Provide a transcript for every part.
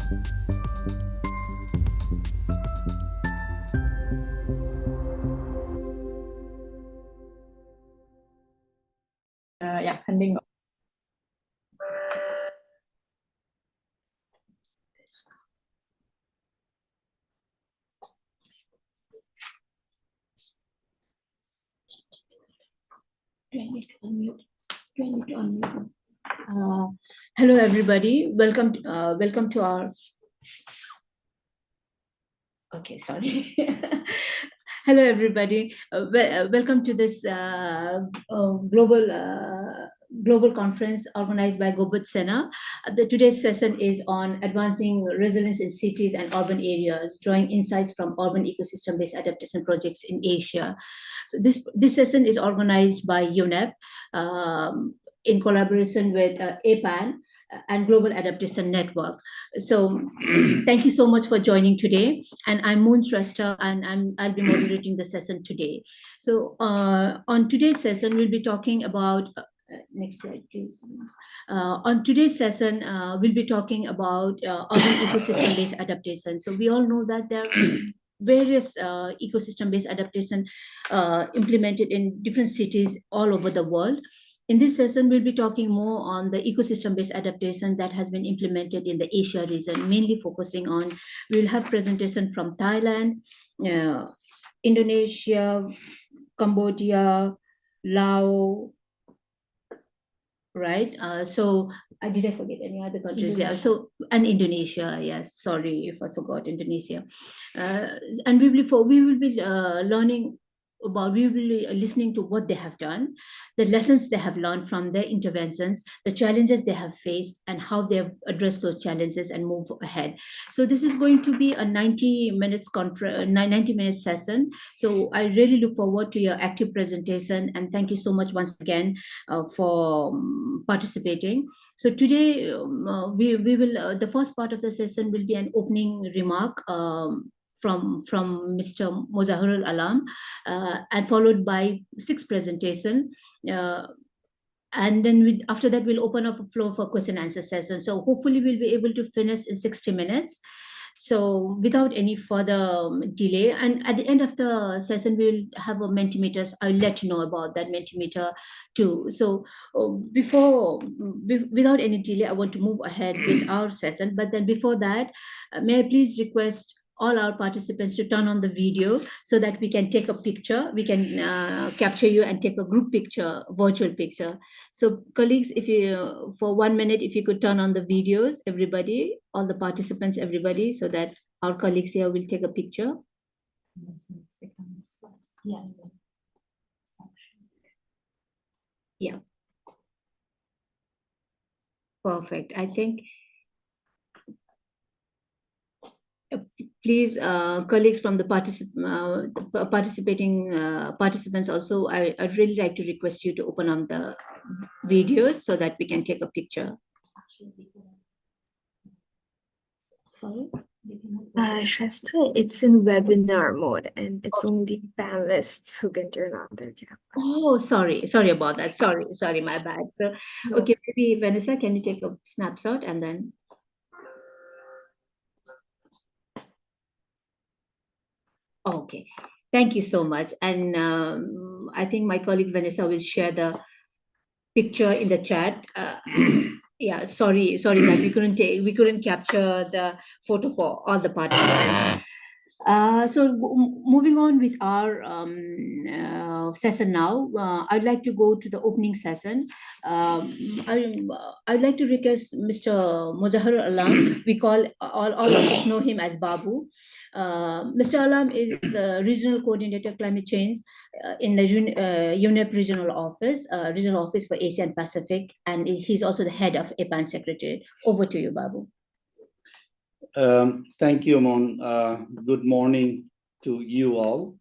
อยาก pending ก่อน Hello, everybody. Welcome to our. Okay, sorry. Hello, everybody. Welcome to this global conference organized by Gobeshona. Today's session is on advancing resilience in cities and urban areas, drawing insights from urban ecosystem-based adaptation projects in Asia. So this session is organized by UNEP in collaboration with APAN and Global Adaptation Network. So thank you so much for joining today. And I'm Moon Shrestha, and I'll be moderating the session today. So on today's session, we'll be talking about, next slide, please. On today's session, we'll be talking about urban ecosystem-based adaptation. So we all know that there are various ecosystem-based adaptation implemented in different cities all over the world. In this session, we'll be talking more on the ecosystem-based adaptation that has been implemented in the Asia region, mainly focusing on, we'll have presentation from Thailand, Indonesia, Cambodia, Laos, right? So did I forget any other countries? Yeah, so, and Indonesia, yes, sorry if I forgot Indonesia. And we will be learning about, we will be listening to what they have done, the lessons they have learned from their interventions, the challenges they have faced, and how they have addressed those challenges and move ahead. So this is going to be a 90 minutes session. So I really look forward to your active presentation, and thank you so much once again for participating. So today we will, the first part of the session will be an opening remark from Mr. Mozahirul Alam, and followed by 6 presentation. And then after that, we'll open up a floor for question and answer session. So hopefully we'll be able to finish in 60 minutes. So without any further delay, and at the end of the session, we'll have a Mentimeter. I'll let you know about that Mentimeter too. So without any delay, I want to move ahead with our session. But then before that, may I please request all our participants to turn on the video so that we can take a picture. We can capture you and take a group picture, virtual picture. So colleagues, if you, for 1 minute, if you could turn on the videos, everybody, all the participants, everybody, so that our colleagues here will take a picture. Yeah. Perfect. I think, please, colleagues from the participating participants also, I'd really like to request you to open on the videos so that we can take a picture. Sorry? Shrestha, it's in webinar mode and it's only panelists who can turn on their camera. Oh, sorry about that. Sorry, my bad. So, No. Okay, maybe Vanessa, can you take a snapshot and then? Okay, thank you so much. And I think my colleague Vanessa will share the picture in the chat. Yeah, sorry that we couldn't capture the photo for all the participants. So moving on with our session now, I'd like to go to the opening session. I'd like to request Mr. Mozahir Alam. We call all of us know him as Babu. Mr. Alam is the regional coordinator climate change in the UNEP regional office for Asia and Pacific, and he's also the head of APAN Secretariat. Over to you, Babu. Thank you, Mon. Good morning to you all.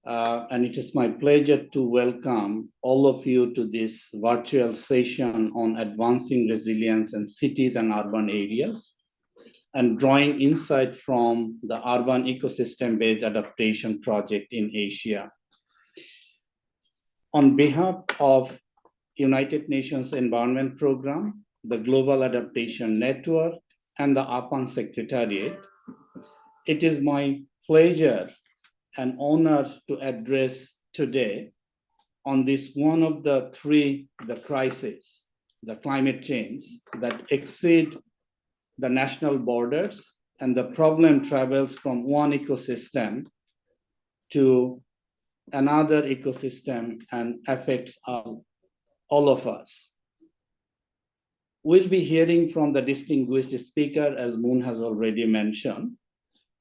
And it is my pleasure to welcome all of you to this virtual session on advancing resilience in cities and urban areas and drawing insight from the urban ecosystem-based adaptation project in Asia. On behalf of United Nations Environment Program, the Global Adaptation Network, and the APAN Secretariat. It is my pleasure and honor to address today on this one of the three, the crisis, the climate change that exceed the national borders, and the problem travels from one ecosystem to another ecosystem and affects all of us. We'll be hearing from the distinguished speaker, as Moon has already mentioned,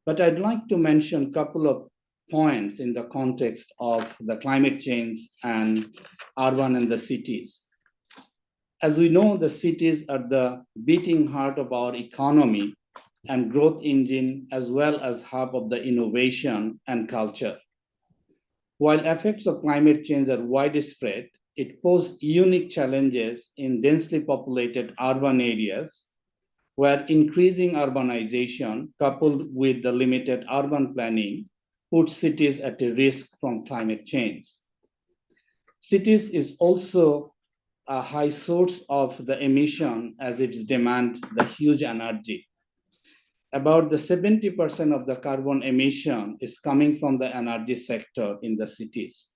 but I'd like to mention a couple of points in the context of the climate change and urban and the cities. As we know, the cities are the beating heart of our economy and growth engine, as well as hub of the innovation and culture. While effects of climate change are widespread, it poses unique challenges in densely populated urban areas where increasing urbanization coupled with the limited urban planning puts cities at a risk from climate change. Cities is also a high source of the emission as it demand the huge energy. About the 70% of the carbon emission is coming from the energy sector in the cities.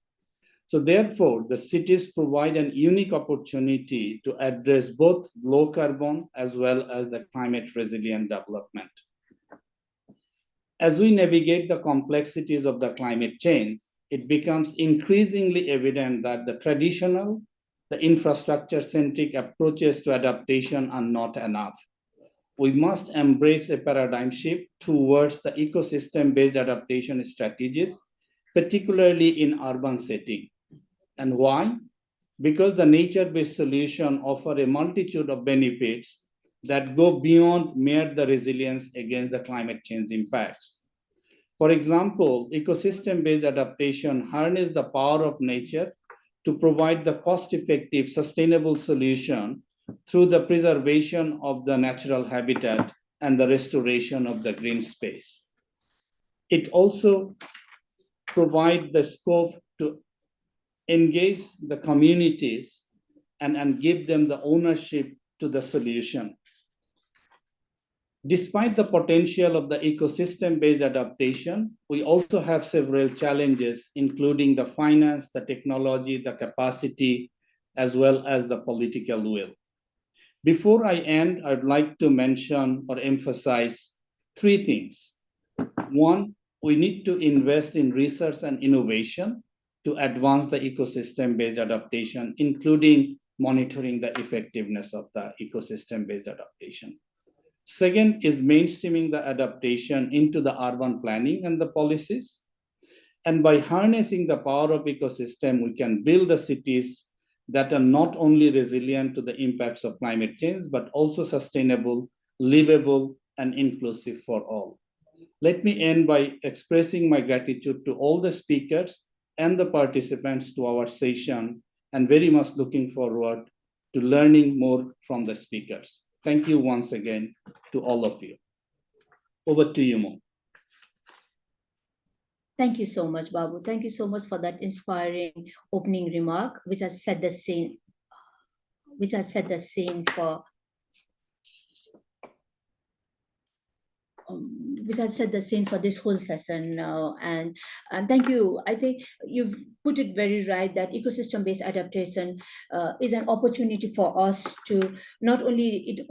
So therefore, the cities provide an unique opportunity to address both low carbon as well as the climate resilient development. As we navigate the complexities of the climate change, it becomes increasingly evident that the traditional, the infrastructure-centric approaches to adaptation are not enough. We must embrace a paradigm shift towards the ecosystem-based adaptation strategies, particularly in urban setting. And why? Because the nature-based solution offer a multitude of benefits that go beyond mere the resilience against the climate change impacts. For example, ecosystem-based adaptation harness the power of nature to provide the cost-effective, sustainable solution through the preservation of the natural habitat and the restoration of the green space. It also provides the scope to engage the communities and give them the ownership to the solution. Despite the potential of the ecosystem-based adaptation, we also have several challenges, including the finance, the technology, the capacity, as well as the political will. Before I end, I'd like to mention or emphasize three things. One, we need to invest in research and innovation to advance the ecosystem-based adaptation, including monitoring the effectiveness of the ecosystem-based adaptation. Second is mainstreaming the adaptation into the urban planning and the policies. And by harnessing the power of ecosystem, we can build the cities that are not only resilient to the impacts of climate change, but also sustainable, livable, and inclusive for all. Let me end by expressing my gratitude to all the speakers and the participants to our session, and very much looking forward to learning more from the speakers. Thank you once again to all of you. Over to you, Mo. Thank you so much, Babu. Thank you so much for that inspiring opening remark, which has set the scene for this whole session now. And thank you. I think you've put it very right that ecosystem-based adaptation is an opportunity for us to not only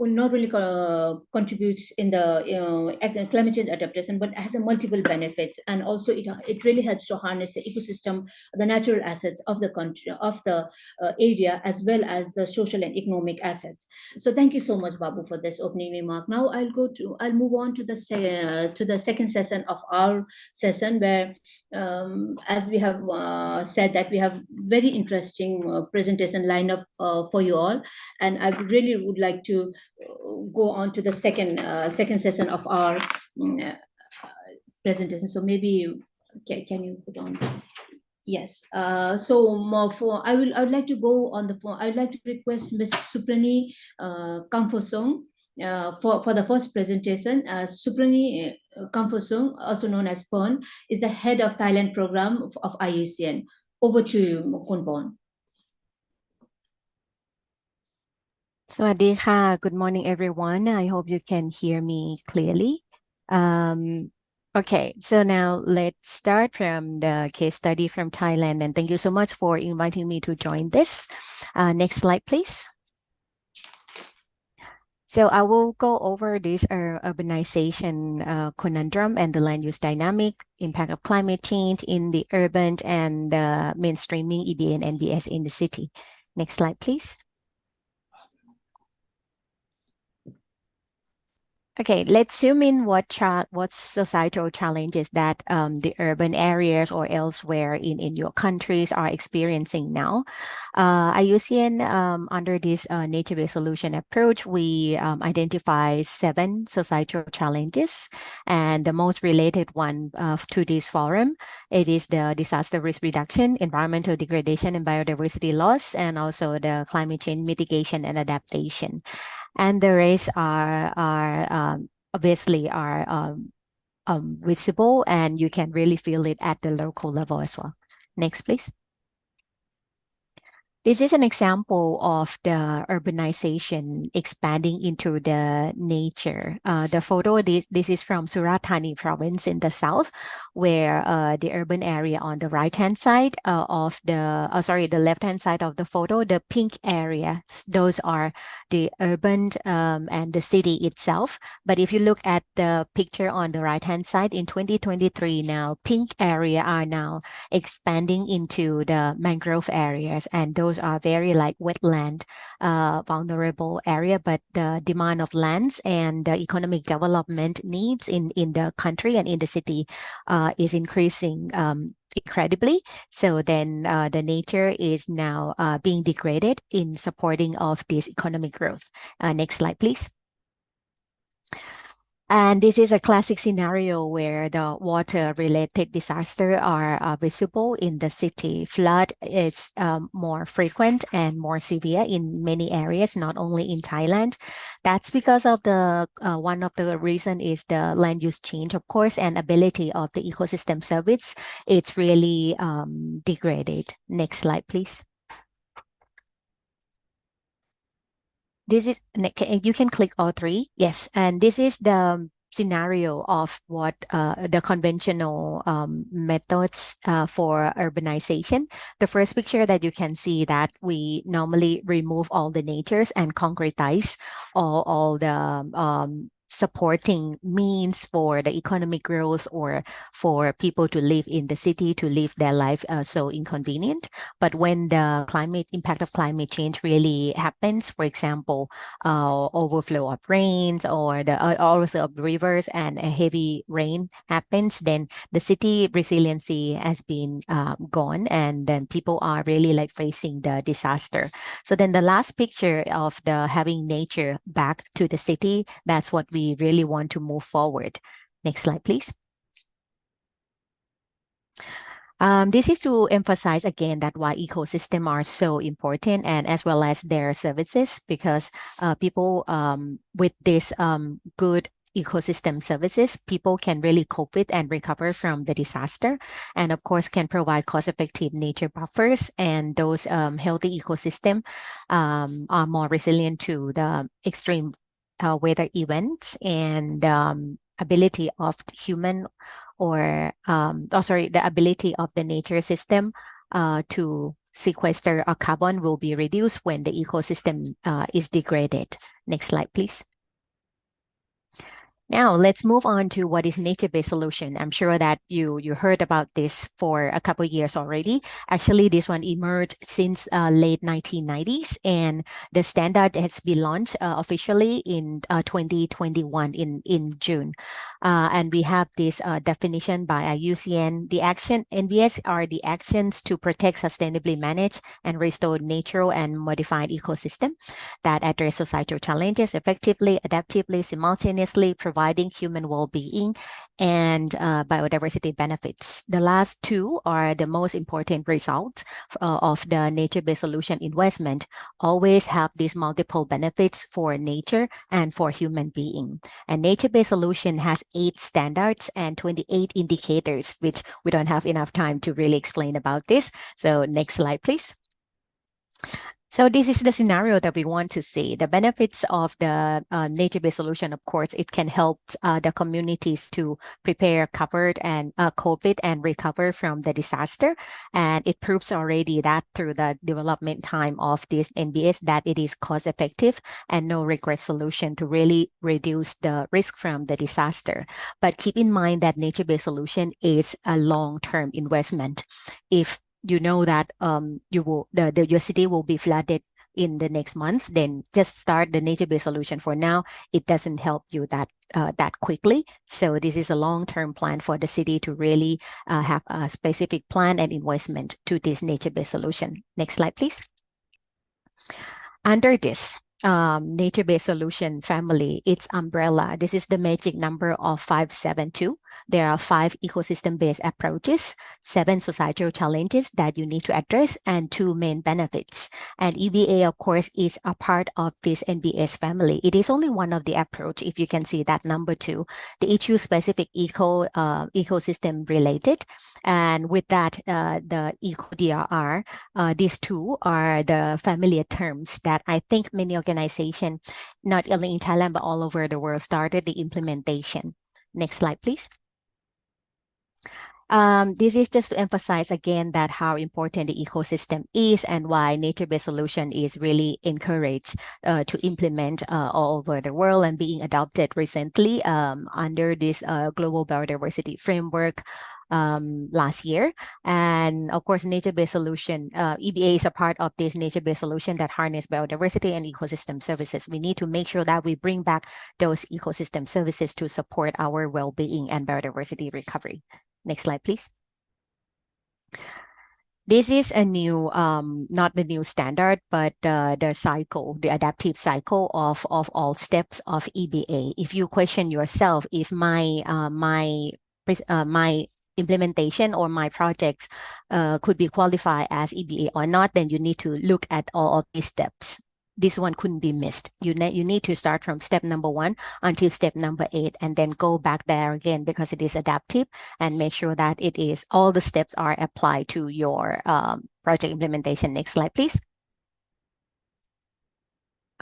contributes in the climate change adaptation, but has a multiple benefits, and also it really helps to harness the ecosystem, the natural assets of the country, of the area, as well as the social and economic assets. So thank you so much, Babu, for this opening remark. Now I'll move on to the second session of our session, where as we have said that we have very interesting presentation lineup for you all, and I really would like to go on to the second session of our presentation. So maybe can you put on? Yes. So I would like to go on the phone. I would like to request Ms. Suprani Kamphosong for the first presentation. Suprani Kamphosong, also known as Pern, is the head of Thailand program of IUCN. Over to you, Kunpon. สวัสดีค่ะ Good morning, everyone. I hope you can hear me clearly. Okay, so now let's start from the case study from Thailand. And thank you so much for inviting me to join this. Next slide, please. So I will go over this urbanization conundrum and the land use dynamic, impact of climate change in the urban and mainstreaming EBA and NBS in the city. Next slide, please. Okay, let's zoom in what societal challenges that the urban areas or elsewhere in your countries are experiencing now. IUCN, under this nature-based solution approach, we identify 7 societal challenges, and the most related one to this forum, it is the disaster risk reduction, environmental degradation and biodiversity loss, and also the climate change mitigation and adaptation. And the rest are obviously are visible, and you can really feel it at the local level as well. Next, please. This is an example of the urbanization expanding into the nature. The photo, this is from Surat Thani province in the south, where the urban area on the right-hand side the left-hand side of the photo, the pink area, those are the urban and the city itself. But if you look at the picture on the right-hand side in 2023 now, pink area are now expanding into the mangrove areas, and those are very like wetland vulnerable area, but the demand of lands and the economic development needs in the country and in the city is increasing incredibly. So then the nature is now being degraded in supporting of this economic growth. Next slide, please. And this is a classic scenario where the water-related disasters are visible in the city. Flood is more frequent and more severe in many areas, not only in Thailand. That's because of the one of the reason is the land use change, of course, and ability of the ecosystem service. It's really degraded. Next slide, please. This is, you can click all 3. Yes, and this is the scenario of what the conventional methods for urbanization. The first picture that you can see that we normally remove all the natures and concretize all the supporting means for the economic growth or for people to live in the city, to live their life so inconvenient. But when the impact of climate change really happens, for example, overflow of rains or the overflow of rivers and a heavy rain happens, then the city resiliency has been gone, and then people are really like facing the disaster. So then the last picture of the having nature back to the city, that's what we really want to move forward. Next slide, please. This is to emphasize again that why ecosystems are so important, and as well as their services, because people with this good ecosystem services, people can really cope with and recover from the disaster, and of course can provide cost-effective nature buffers, and those healthy ecosystems are more resilient to the extreme weather events, and ability of human or the ability of the nature system to sequester a carbon will be reduced when the ecosystem is degraded. Next slide, please. Now let's move on to what is nature-based solution. I'm sure that you heard about this for a couple of years already. Actually, this one emerged since late 1990s, and the standard has been launched officially in 2021 in June. And we have this definition by IUCN. The action NBS are the actions to protect, sustainably manage, and restore natural and modified ecosystem that address societal challenges effectively, adaptively, simultaneously, providing human well-being and biodiversity benefits. The last 2 are the most important results of the nature-based solution investment. Always have these multiple benefits for nature and for human being. And nature-based solution has 8 standards and 28 indicators, which we don't have enough time to really explain about this. So next slide, please. So this is the scenario that we want to see. The benefits of the nature-based solution, of course, it can help the communities to prepare, covered and COVID and recover from the disaster. And it proves already that through the development time of this NBS that it is cost-effective and no regret solution to really reduce the risk from the disaster. But keep in mind that nature-based solution is a long-term investment. If you know that your city will be flooded in the next months, then just start the nature-based solution for now. It doesn't help you that quickly. So this is a long-term plan for the city to really have a specific plan and investment to this nature-based solution. Next slide, please. Under this nature-based solution family, its umbrella, this is the magic number of 572. There are 5 ecosystem-based approaches, 7 societal challenges that you need to address, and 2 main benefits. And EBA, of course, is a part of this NBS family. It is only one of the approach, if you can see that number 2, the issue-specific ecosystem related. And with that, the eco-DRR, these 2 are the familiar terms that I think many organizations, not only in Thailand, but all over the world, started the implementation. Next slide, please. This is just to emphasize again that how important the ecosystem is and why nature-based solution is really encouraged to implement all over the world and being adopted recently under this global biodiversity framework last year. And of course, nature-based solution, EBA is a part of this nature-based solution that harness biodiversity and ecosystem services. We need to make sure that we bring back those ecosystem services to support our well-being and biodiversity recovery. Next slide, please. This is a new, not the new standard, but the cycle, the adaptive cycle of all steps of EBA. If you question yourself, if my implementation or my projects could be qualified as EBA or not, then you need to look at all of these steps. This one couldn't be missed. You need to start from step number 1 until step number 8 and then go back there again because it is adaptive, and make sure that it is all the steps are applied to your project implementation. Next slide, please.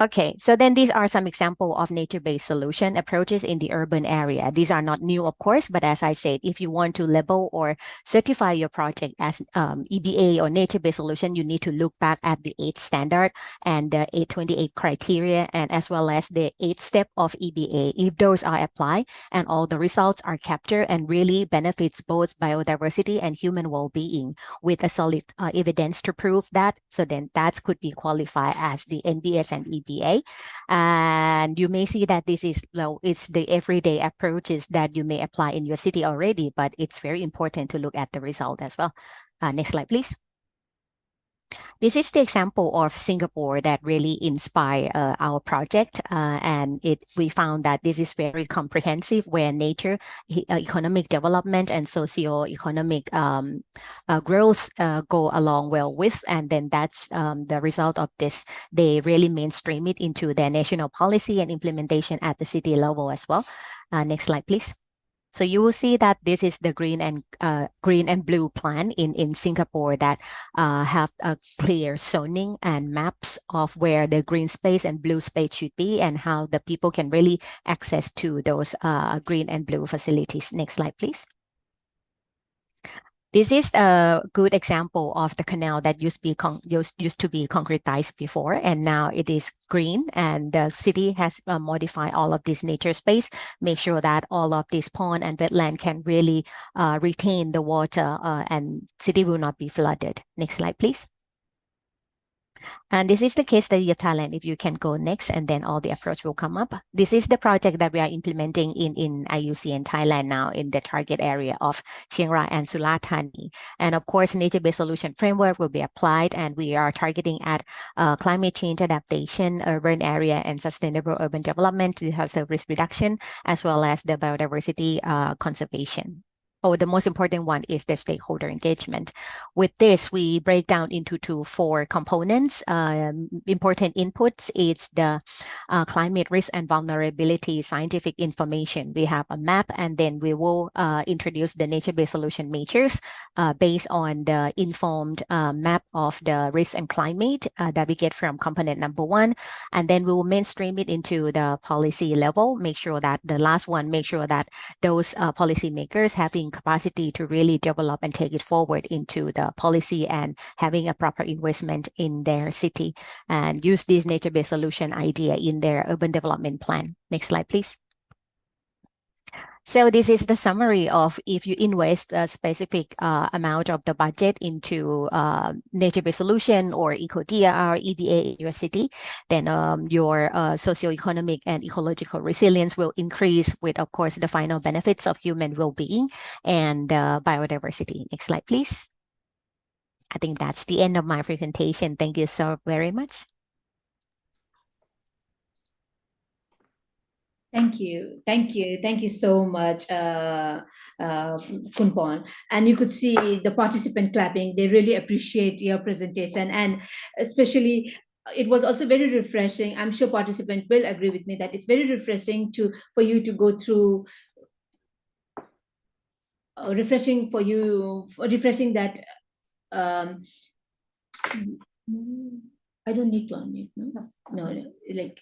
Okay, so then these are some examples of nature-based solution approaches in the urban area. These are not new, of course, but as I said, if you want to label or certify your project as EBA or nature-based solution, you need to look back at the 8 standard and the 828 criteria, and as well as the 8 step of EBA. If those are applied and all the results are captured and really benefits both biodiversity and human well-being with a solid evidence to prove that, so then that could be qualified as the NBS and EBA. And you may see that this is it's the everyday approaches that you may apply in your city already, but it's very important to look at the result as well. Next slide, please. This is the example of Singapore that really inspired our project, and we found that this is very comprehensive, where nature, economic development, and socio-economic growth go along well with, and then that's the result of this. They really mainstream it into their national policy and implementation at the city level as well. Next slide, please. So you will see that this is the green and blue plan in Singapore that have a clear zoning and maps of where the green space and blue space should be and how the people can really access to those green and blue facilities. Next slide, please. This is a good example of the canal that used to be concretized before, and now it is green, and the city has modified all of this nature space, make sure that all of this pond and wetland can really retain the water and city will not be flooded. Next slide, please. And this is the case study of Thailand. If you can go next, and then all the approach will come up. This is the project that we are implementing in IUC in Thailand now in the target area of Chiang Rai and Surat Thani. And of course, nature-based solution framework will be applied, and we are targeting at climate change adaptation, urban area, and sustainable urban development, disaster risk reduction, as well as the biodiversity conservation. the most important one is the stakeholder engagement. With this, we break down into four components. Important inputs is the climate risk and vulnerability scientific information. We have a map, and then we will introduce the nature-based solution measures based on the informed map of the risk and climate that we get from component number one. And then we will mainstream it into the policy level, make sure that the last one, make sure that those policymakers having capacity to really develop and take it forward into the policy and having a proper investment in their city and use this nature-based solution idea in their urban development plan. Next slide, please. So this is the summary of if you invest a specific amount of the budget into nature-based solution or eco-DRR, EBA in your city, then your socioeconomic and ecological resilience will increase with, of course, the final benefits of human well-being and biodiversity. Next slide, please. I think that's the end of my presentation. Thank you so very much. Thank you. Thank you. Thank you so much, Kunpon. And you could see the participant clapping. They really appreciate your presentation. And especially, it was also very refreshing. I'm sure participants will agree with me that it's very refreshing for you to go through, refreshing that I don't need to unmute, no? No, like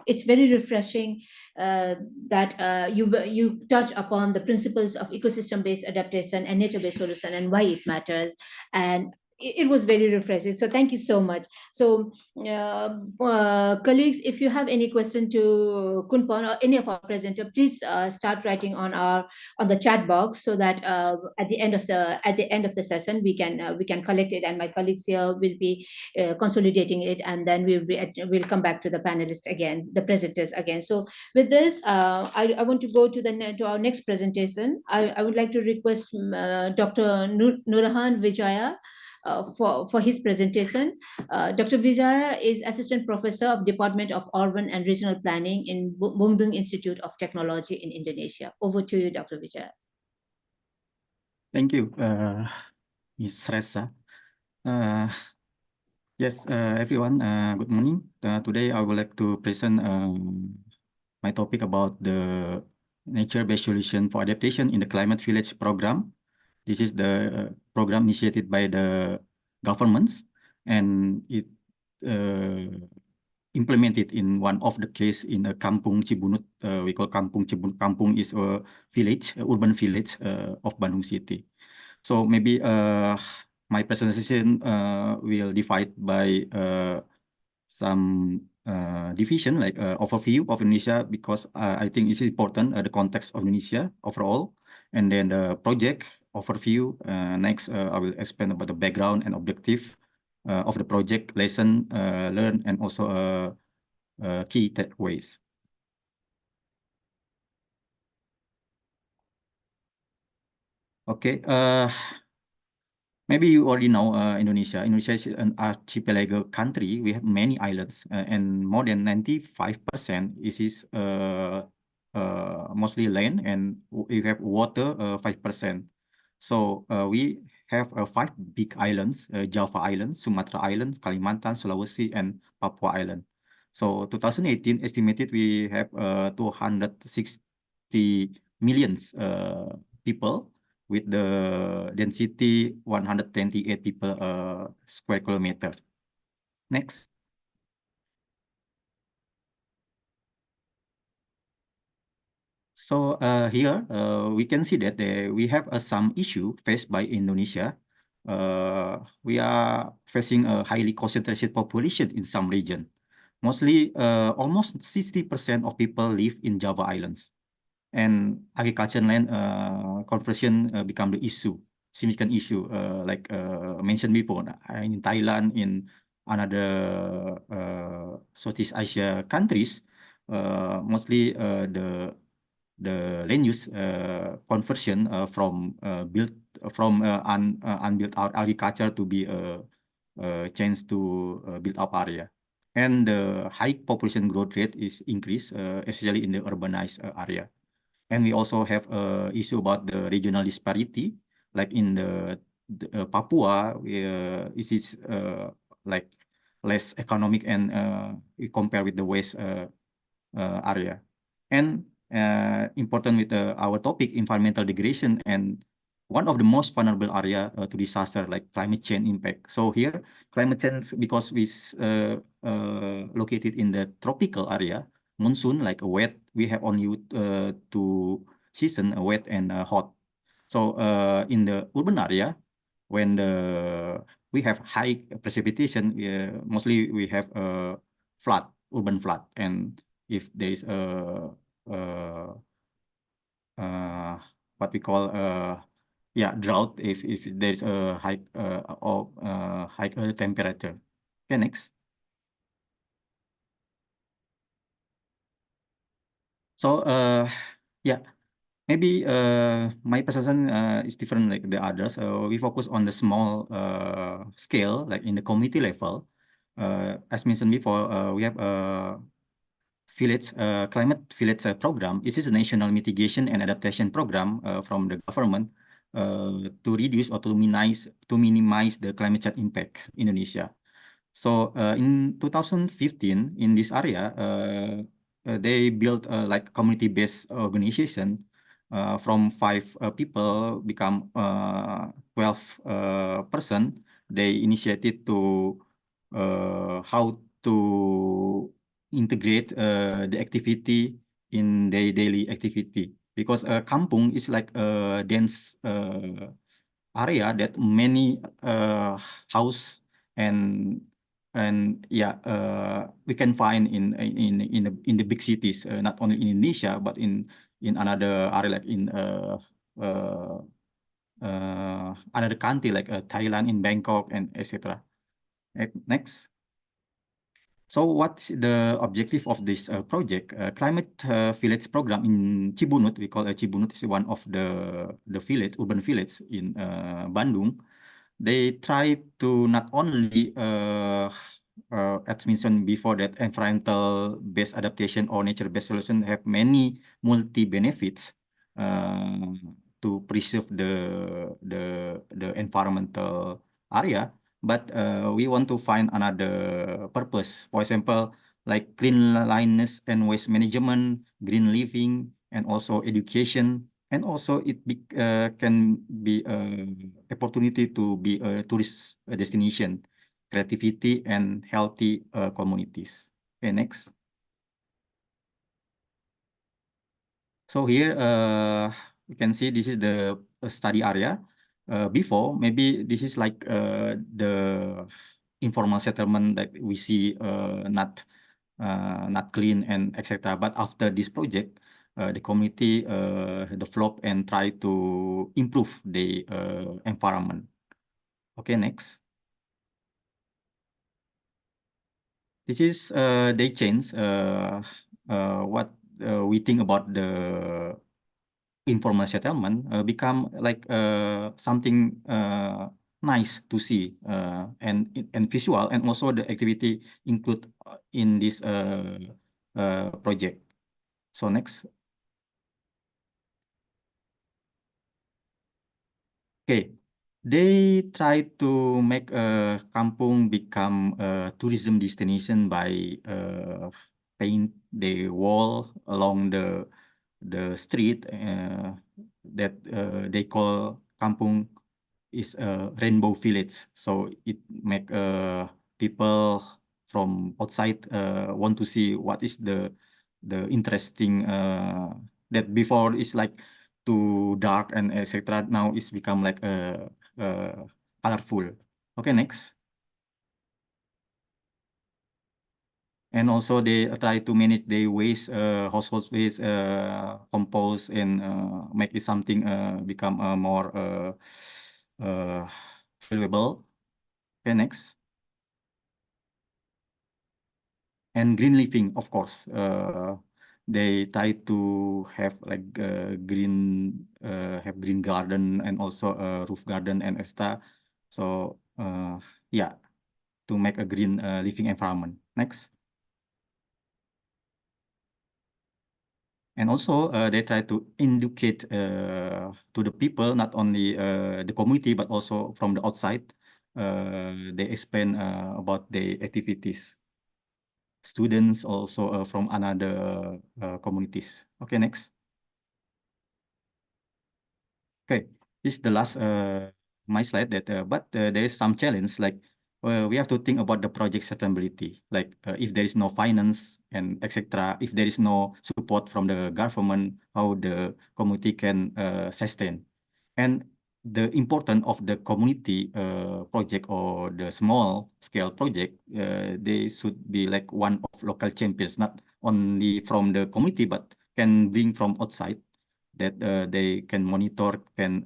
it's very refreshing that you touch upon the principles of ecosystem-based adaptation and nature-based solution and why it matters, and it was very refreshing. So thank you so much. So colleagues, if you have any question to Kunpon or any of our presenter, please start writing on the chat box so that at the end of the session we can collect it, and my colleagues here will be consolidating it, and then we'll come back to the panelists again, the presenters again. So with this, I want to go to our next presentation. I would like to request Dr. Nurahan Vijaya for his presentation. Dr. Vijaya is Assistant Professor of Department of Urban and Regional Planning in Bandung Institute of Technology in Indonesia. Over to you, Dr. Vijaya. Thank you, Ms. Reza. Yes, everyone, good morning. Today I would like to present my topic about the nature-based solution for adaptation in the Climate Village program. This is the program initiated by the governments, and it implemented in one of the case in a Kampung Cibunut. We call Kampung Cibunut. Kampung is a village, urban village of Bandung City. So maybe my presentation will divide by some division, like overview of Indonesia, because I think it's important, the context of Indonesia overall, and then the project overview. Next, I will explain about the background and objective of the project, lesson learned, and also key takeaways. Okay. Maybe you already know Indonesia. Indonesia is an archipelago country. We have many islands, and more than 95% is mostly land, and we have water 5%. So we have 5 big islands: Java Island, Sumatra Island, Kalimantan, Sulawesi, and Papua Island. So 2018 estimated we have 260 millions people, with the density 128 people square kilometer. Next. So here we can see that we have some issue faced by Indonesia. We are facing a highly concentrated population in some region. Mostly, almost 60% of people live in Java Islands. And agriculture land conversion become the issue, significant issue, like mentioned before, in Thailand, in another Southeast Asia countries, mostly the land use conversion from unbuilt agriculture to be changed to built up area. And the high population growth rate is increased, especially in the urbanized area. And we also have a issue about the regional disparity, like in the Papua, it is like less economic, and we compare with the West area. And important with our topic, environmental degradation, and one of the most vulnerable area to disaster, like climate change impact. So here, climate change, because we located in the tropical area, monsoon, like a wet, we have only two season, wet and hot. So in the urban area, when we have high precipitation, mostly we have flood, urban flood, and if there is uh, what we call drought, if there is a high or high temperature. Okay, next. So yeah, maybe my perception is different like the others. We focus on the small scale, like in the community level. As mentioned before, we have a village climate village program. This is a national mitigation and adaptation program from the government to reduce or to minimize the climate change impacts in Indonesia. So in 2015, in this area, they built like community-based organization from 5 people become 12 person. They initiated to how to integrate the activity in their daily activity, because kampung is like a dense area that many house and we can find in the big cities, not only in Indonesia but in another area, like in another country like Thailand, in Bangkok, and etc. Next. So what's the objective of this project? Climate village program in Cibunut. We call Cibunut is one of the village, urban village in Bandung. They try to not only, as mentioned before, that environmental-based adaptation or nature-based solution have many multi-benefits to preserve the environmental area, but we want to find another purpose. For example, like cleanliness and waste management, green living, and also education. And also can be opportunity to be a tourist destination, creativity, and healthy communities. Okay, next. So here you can see this is the study area. Before, maybe this is like the informal settlement that we see, not clean and etc. But after this project, the community develop and try to improve the environment. Okay, next. This is they change what we think about the informal settlement, become like something nice to see, and visual, and also the activity include in this project. So next. Okay, they try to make kampung become a tourism destination by paint the wall along the street that they call kampung is a rainbow village. So it make people from outside want to see what is the interesting that before is like too dark and etc. Now it's become like colorful. Okay, next. And also they try to manage their waste, household waste, compost, and make it something become more valuable. Okay, next. And green living, of course. They try to have like have green garden, and also a roof garden and etc. So yeah, to make a green living environment. Next. And also, they try to educate to the people, not only the community, but also from the outside. They explain about the activities. Students also from another communities. Okay, next. Okay, this is the last my slide that, but there is some challenge like we have to think about the project sustainability. Like if there is no finance and etc. If there is no support from the government, how the community can sustain. And the importance of the community project or the small scale project, they should be like one of local champions, not only from the community, but can bring from outside that they can monitor, can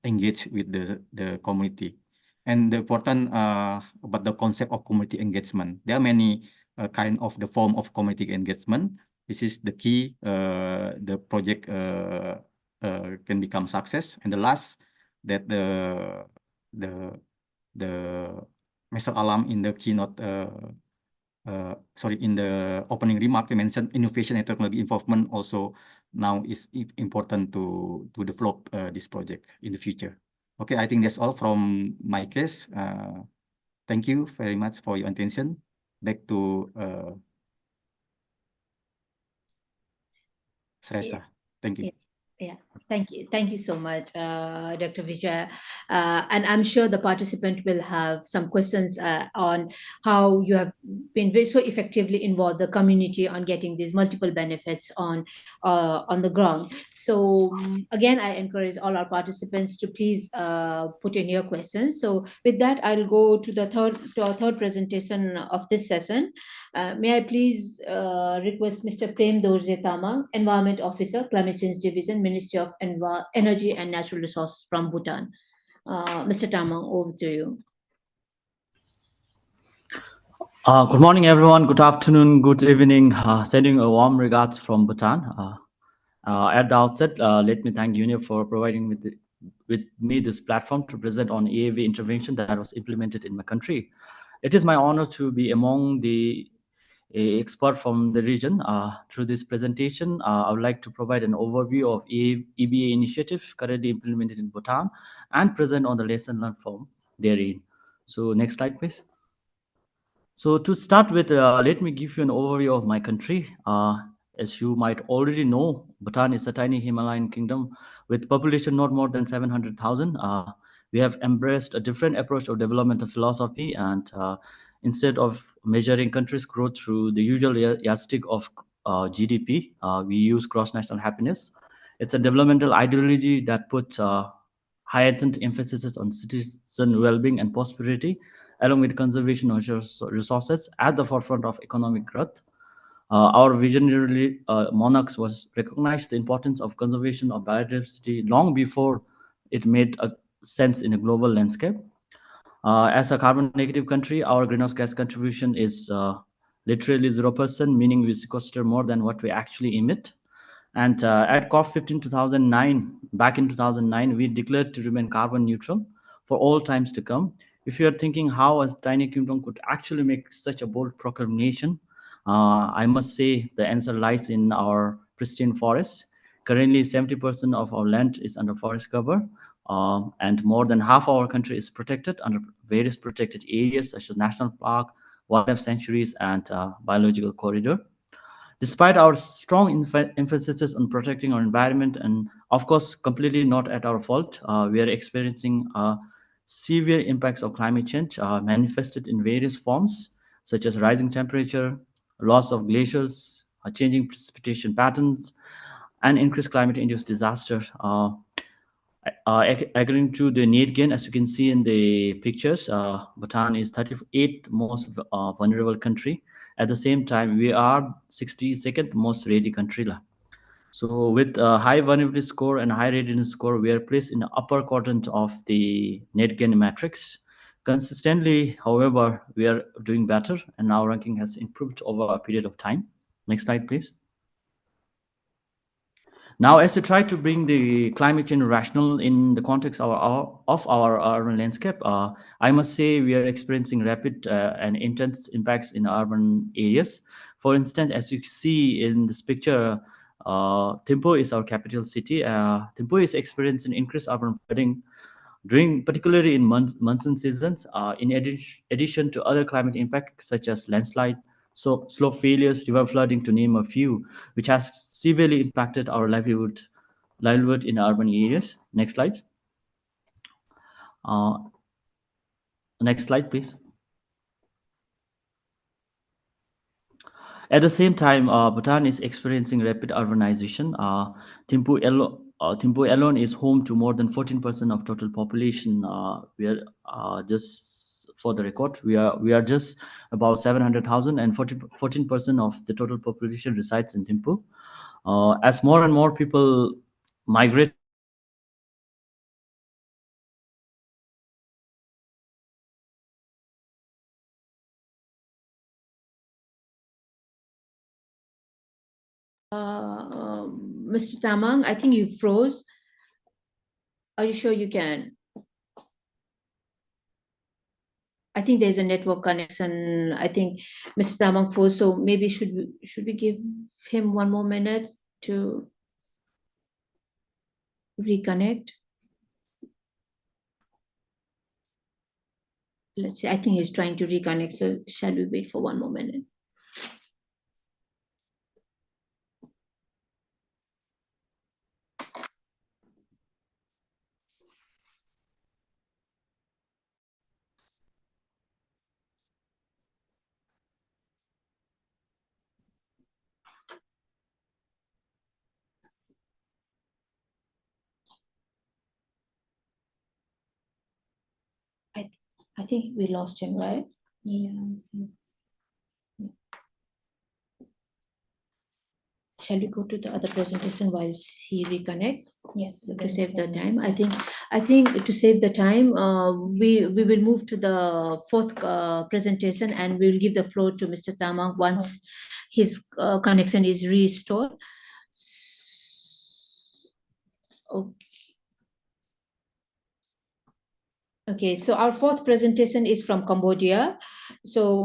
engage with the community. And the important about the concept of community engagement. There are many kind of the form of community engagement. This is the key. The project can become success. And the last that the Mr. Alam in the keynote sorry, in the opening remark, you mentioned innovation and technology involvement also now is important to develop this project in the future. Okay, I think that's all from my case. Thank you very much for your attention. Back to Sresa. Thank you. Yeah, thank you so much, Dr. Vijay. And I'm sure the participant will have some questions on how you have been so effectively involved the community on getting these multiple benefits on the ground. So again, I encourage all our participants to please put in your questions. So with that, I'll go to our third presentation of this session. May I please request Mr. Prem Dorje Tamang, Environment Officer, Climate Change Division, Ministry of Energy and Natural Resources from Bhutan. Mr. Tamang, over to you. Good morning, everyone. Good afternoon, good evening. Sending a warm regards from Bhutan. At the outset, let me thank UNIP for providing with me this platform to present on EAV intervention that was implemented in my country. It is my honor to be among the expert from the region. Through this presentation, I would like to provide an overview of EBA initiative currently implemented in Bhutan and present on the lesson learned from therein. So next slide, please. So to start with, let me give you an overview of my country. As you might already know, Bhutan is a tiny Himalayan kingdom with population not more than 700,000. We have embraced a different approach of developmental philosophy, and instead of measuring countries' growth through the usual yardstick of GDP, we use gross national happiness. It's a developmental ideology that puts heightened emphasis on citizen well-being and prosperity, along with conservation of resources at the forefront of economic growth. Our visionary monarchs was recognized the importance of conservation of biodiversity long before it made a sense in a global landscape. As a carbon negative country, our greenhouse gas contribution is literally 0%, meaning we sequester more than what we actually emit. And at COP15 2009, back in 2009, we declared to remain carbon neutral for all times to come. If you are thinking how a tiny kingdom could actually make such a bold proclamation, I must say the answer lies in our pristine forests. Currently, 70% of our land is under forest cover, and more than half of our country is protected under various protected areas such as national park, wildlife sanctuaries, and biological corridor. Despite our strong emphasis on protecting our environment, and of course, completely not at our fault, we are experiencing severe impacts of climate change manifested in various forms, such as rising temperature, loss of glaciers, changing precipitation patterns, and increased climate-induced disaster. According to the need gain, as you can see in the pictures, Bhutan is 38th most vulnerable country. At the same time, we are 62nd most ready country. So with a high vulnerability score and high readiness score, we are placed in the upper quadrant of the net gain matrix. Consistently, however, we are doing better and our ranking has improved over a period of time. Next slide, please. Now, as we try to bring the climate change rational in the context of our urban landscape, I must say we are experiencing rapid and intense impacts in urban areas. For instance, as you see in this picture, Thimphu is our capital city. Thimphu is experiencing increased urban flooding particularly in monsoon seasons, in addition to other climate impacts such as landslide, slope failures, river flooding, to name a few, which has severely impacted our livelihood in urban areas. Next slide. Next slide, please. At the same time, Bhutan is experiencing rapid urbanization. Thimphu alone is home to more than 14% of total population. We are just for the record, we are just about 700,000, and 14% of the total population resides in Thimphu. As more and more people migrate. Mr. Tamang, I think you froze. Are you sure you can? I think there's a network connection. I think Mr. Tamang froze, so maybe should we give him one more minute to reconnect? Let's see. I think he's trying to reconnect. So shall we wait for one more minute? I think we lost him, right? Yeah. Shall we go to the other presentation while he reconnects? Yes, to save the time. I think to save the time, we will move to the fourth presentation, and we will give the floor to Mr. Tamang once his connection is restored. Okay. Okay, so our fourth presentation is from Cambodia. So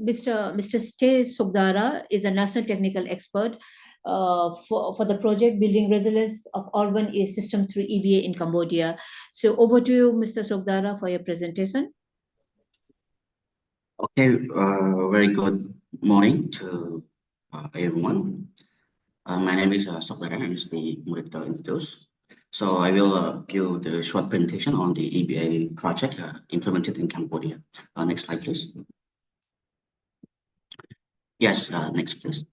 Mr. Ste Sogdara is a national technical expert for the project Building Resilience of Urban Air System through EBA in Cambodia. So over to you, Mr. Sogdara, for your presentation. Okay, very good morning to everyone. My name is Sogdara. I'm the Monitor Institute. So I will give the short presentation on the EBA project implemented in Cambodia. Next slide, please. Yes, next, please.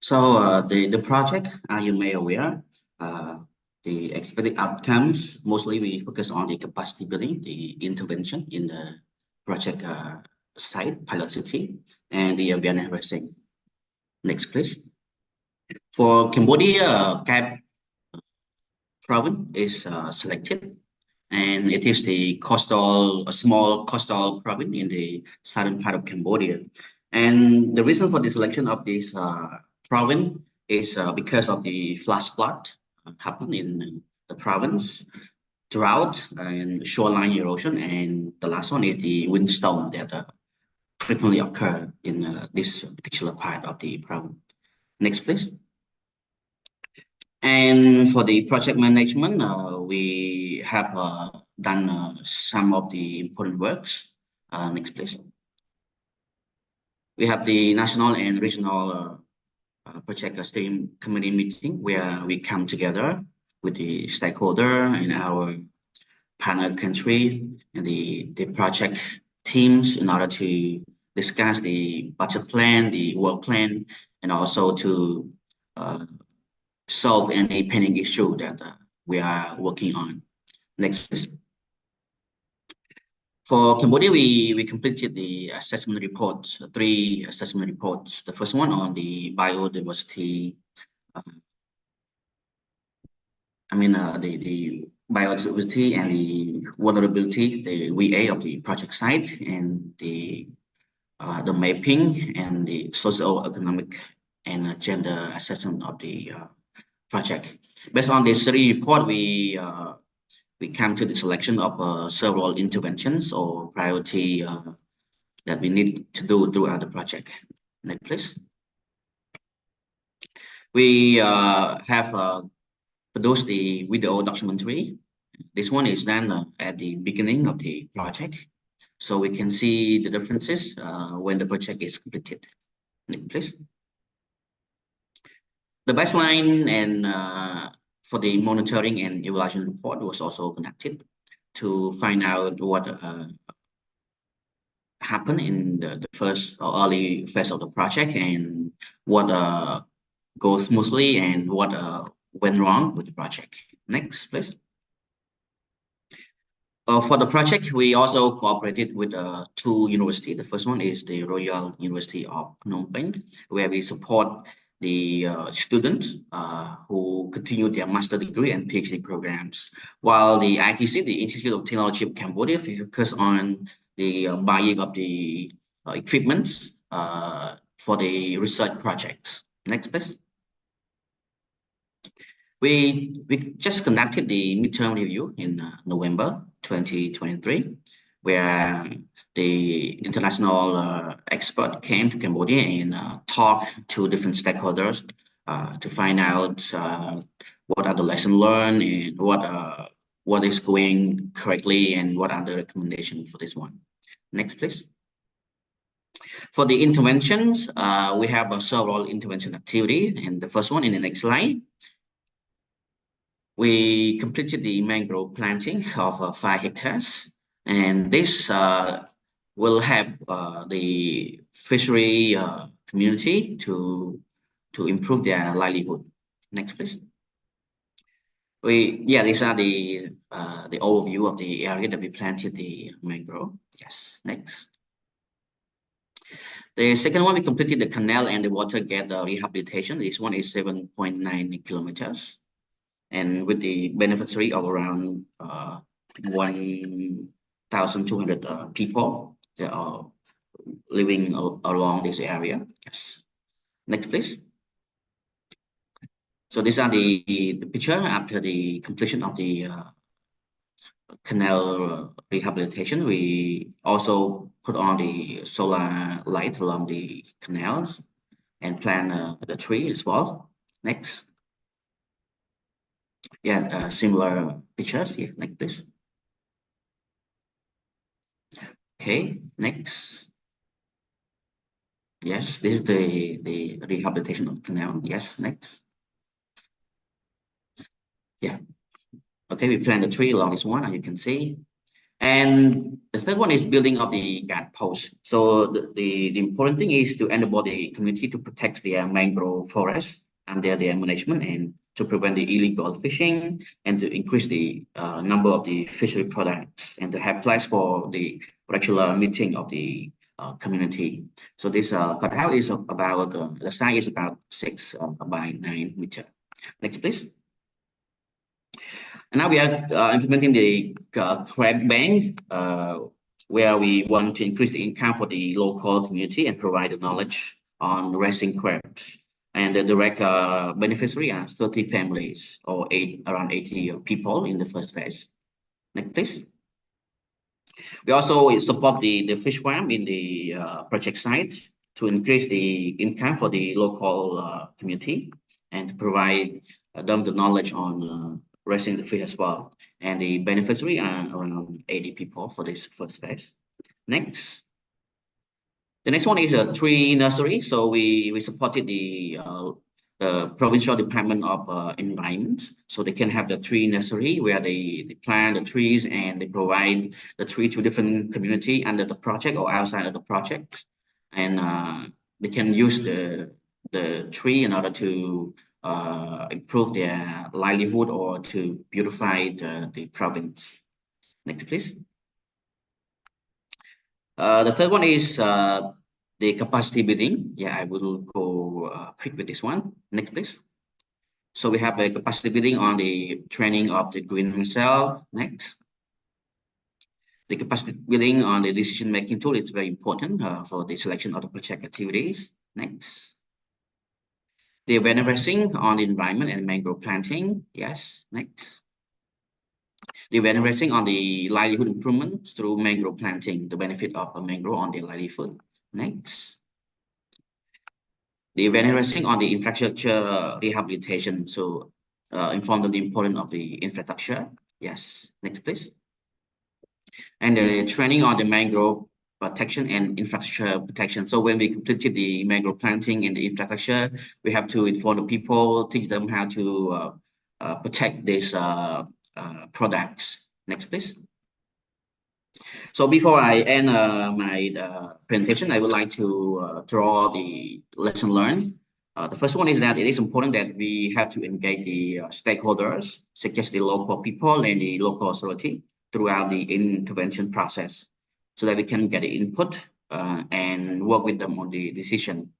So the project, you may aware, the expected outcomes, mostly we focus on the capacity building, the intervention in the project site, pilot city, and the awareness raising. Next, please. For Cambodia, Cap province is selected, and it is the small coastal province in the southern part of Cambodia. And the reason for the selection of this province is because of the flash flood happened in the province, drought and shoreline erosion, and the last one is the windstorm that frequently occur in this particular part of the province. Next, please. And for the project management, we have done some of the important works. Next, please. We have the national and regional project steering committee meeting where we come together with the stakeholder and our partner country and the project teams in order to discuss the budget plan, the work plan, and also to solve any pending issue that we are working on. Next, please. For Cambodia, we completed the assessment reports, 3 assessment reports. The first one on the biodiversity, the biodiversity and the vulnerability, the VA of the project site, and the mapping and the socio-economic and gender assessment of the project. Based on this study report, we come to the selection of several interventions or priority that we need to do throughout the project. Next, please. We have produced the video documentary. This one is done at the beginning of the project, so we can see the differences when the project is completed. Next, please. The baseline and for the monitoring and evaluation report was also conducted to find out what happened in the first or early phase of the project and what goes smoothly and what went wrong with the project. Next, please. For the project, we also cooperated with two universities. The first one is the Royal University of Phnom Penh, where we support the students who continue their master degree and PhD programs, while the ITC, the Institute of Technology of Cambodia, focus on the buying of the equipment for the research projects. Next, please. We just conducted the midterm review in November 2023, where the international expert came to Cambodia and talked to different stakeholders to find out what are the lessons learned and what is going correctly and what are the recommendations for this one. Next, please. For the interventions, we have several intervention activities, and the first one in the next slide. We completed the mangrove planting of 5 hectares, and this will help the fishery community to improve their livelihood. Next, please. These are the overview of the area that we planted the mangrove. Yes, next. The second one, we completed the canal and the water gate rehabilitation. This one is 7.9 kilometers. And with the beneficiary of around 1,200 people that are living along this area. Yes. Next, please. So these are the picture after the completion of the canal rehabilitation. We also put on the solar light along the canals and plant the tree as well. Next. Similar pictures here, like this. Okay, next. Yes, this is the rehabilitation of the canal. Yes, next. Yeah. Okay, we plant the tree along this one, as you can see. And the third one is building of the guard post. So the important thing is to enable the community to protect their mangrove forest under their management and to prevent the illegal fishing and to increase the number of the fishery products and to have place for the regular meeting of the community. So this cutout is about, the size is about 6 by 9 meters. Next, please. And now we are implementing the crab bank, where we want to increase the income for the local community and provide the knowledge on raising crabs. And the direct beneficiary are 30 families or around 80 people in the first phase. Next, please. We also support the fish farm in the project site to increase the income for the local community and to provide them the knowledge on raising the fish as well. And the beneficiary are around 80 people for this first phase. Next. The next one is a tree nursery. So we supported the provincial department of environment, so they can have the tree nursery where they plant the trees and they provide the tree to different community under the project or outside of the project, and they can use the tree in order to improve their livelihood or to beautify the province. Next, please. The third one is the capacity building. Yeah, I will go quick with this one. Next, please. So we have a capacity building on the training of the greenhouse cell. Next. The capacity building on the decision-making tool is very important for the selection of the project activities. Next. The awareness on the environment and mangrove planting. Yes, next. The awareness on the livelihood improvement through mangrove planting, the benefit of a mangrove on the livelihood. Next. The awareness on the infrastructure rehabilitation, so inform of the importance of the infrastructure. Yes, next please. And the training on the mangrove protection and infrastructure protection. So when we completed the mangrove planting and the infrastructure, we have to inform the people, teach them how to protect these products. Next, please. So before I end my presentation, I would like to draw the lesson learned. The first one is that it is important that we have to engage the stakeholders, such as the local people and the local authority, throughout the intervention process, so that we can get the input and work with them on the decision.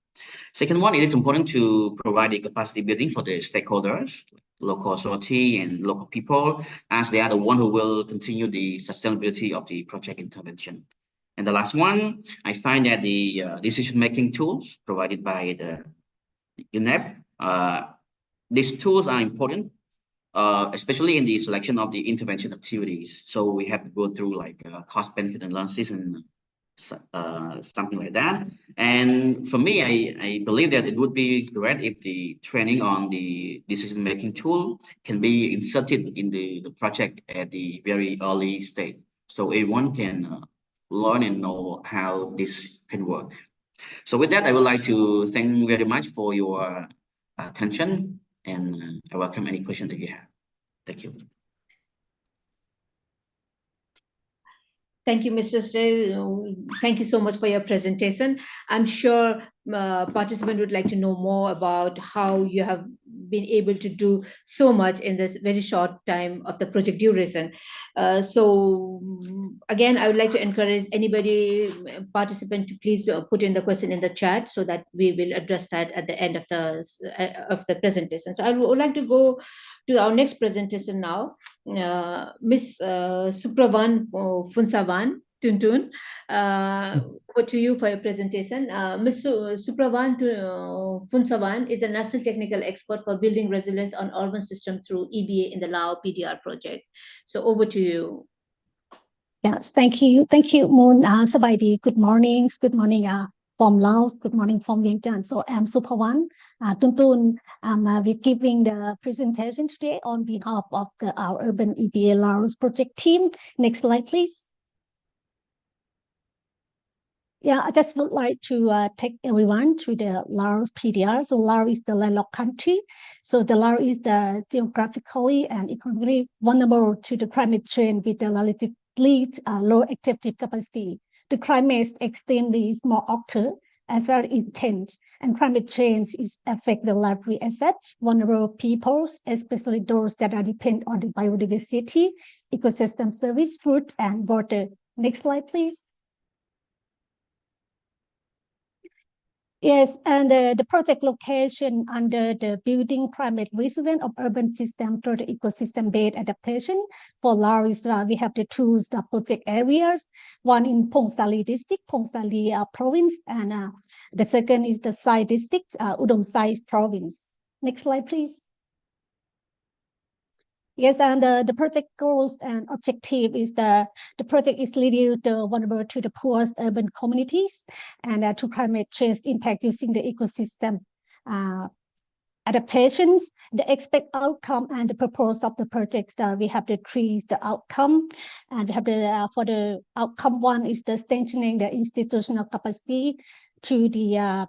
Second one, it is important to provide the capacity building for the stakeholders, local authority and local people, as they are the one who will continue the sustainability of the project intervention. And the last one, I find that the decision-making tools provided by the UNEP, these tools are important, especially in the selection of the intervention activities. So we have to go through like cost benefit analysis and something like that. And for me, I believe that it would be great if the training on the decision-making tool can be inserted in the project at the very early stage, so everyone can learn and know how this can work. So with that, I would like to thank you very much for your attention, and I welcome any questions that you have. Thank you. Thank you, Mr. Stay. Thank you so much for your presentation. I'm sure participants would like to know more about how you have been able to do so much in this very short time of the project duration. So again, I would like to encourage anybody participant to please put in the question in the chat so that we will address that at the end of the presentation. So I would like to go to our next presentation now. Ms. Supravan Phunsavan Tuntun, over to you for your presentation. Ms. Supravan Phunsavan is a national technical expert for building resilience on urban system through EBA in the Lao PDR project. So over to you. Yes, thank you. Thank you, Moon. Sabaydi, good morning. Good morning from Laos. Good morning from Vientiane. So I'm Supravan Tuntun, and we're giving the presentation today on behalf of our Urban EBA Laos project team. Next slide, please. Yeah, I just would like to take everyone to the Laos PDR. So Laos is the landlocked country. So the Laos is the geographically and economically vulnerable to the climate change with the relatively low active capacity. The climate extremely small occur as well intense, and climate change is affect the library assets, vulnerable peoples, especially those that are dependent on the biodiversity, ecosystem service, food, and water. Next slide, please. Yes, and the project location under the building climate resilience of urban system through the ecosystem-based adaptation. For Laos, we have the two project areas, one in Phongsali district, Phongsali province, and the second is the Sai district, Udom Sai province. Next slide, please. Yes, and the project goals and objective is the project is leading the vulnerable to the poorest urban communities and to climate change impact using the ecosystem adaptations. The expect outcome and the purpose of the project, we have the three the outcome, and we have the for the outcome one is the strengthening the institutional capacity to the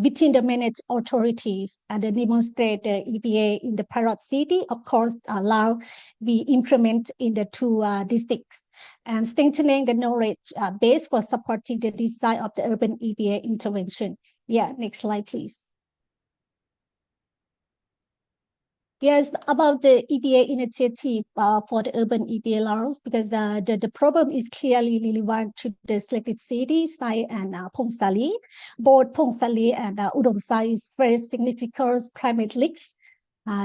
within the managed authorities and demonstrate the EBA in the pilot city. Of course, allow we implement in the two districts, and strengthening the knowledge base for supporting the design of the urban EBA intervention. Yeah, next slide, please. Yes, about the EBA initiative for the urban EBA Laos, because the problem is clearly relevant to the selected cities, Sai and Phongsali. Both Phongsali and Udom Sai face significant climate leaks,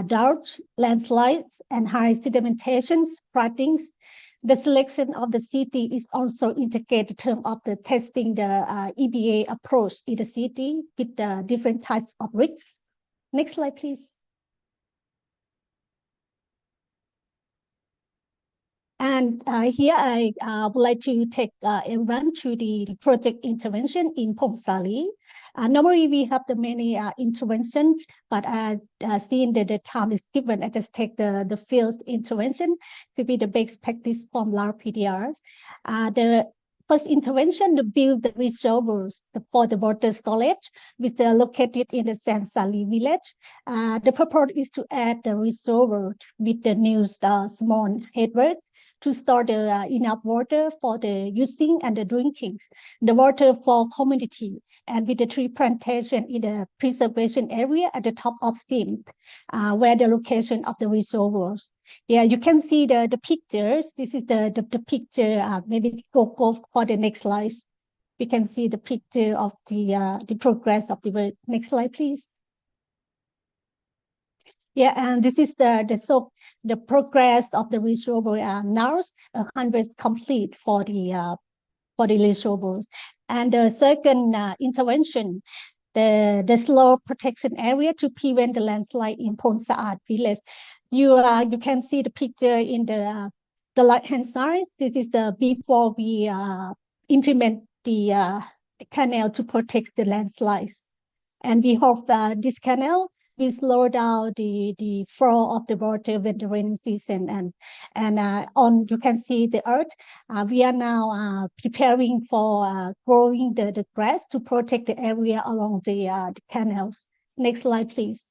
drought, landslides, and high sedimentations, floodings. The selection of the city is also integrated in terms of the testing the EBA approach in the city with different types of risks. Next slide, please. And here I would like to take everyone to the project intervention in Phongsali. Normally we have the many interventions, but seeing that the time is given, I just take the field intervention to be the best practice from Laos PDRs. The first intervention to build the reservoirs for the water storage, which are located in the Sansali village. The purpose is to add the reservoir with the new small headwork to store the enough water for the using and the drinking, the water for community, and with the tree plantation in the preservation area at the top of stream, where the location of the reservoirs. Yeah, you can see the pictures. This is the picture. Maybe go for the next slide. We can see the picture of the progress of the work. Next slide, please. Yeah, and this is the progress of the reservoir now 100% complete for the reservoirs. And the second intervention, the slope protection area to prevent the landslide in Pon Saat village. You can see the picture in the right-hand side. This is the before we implement the canal to protect the landslides. And we hope that this canal will slow down the flow of the water when the rainy season and on you can see the earth. We are now preparing for growing the grass to protect the area along the canals. Next slide, please.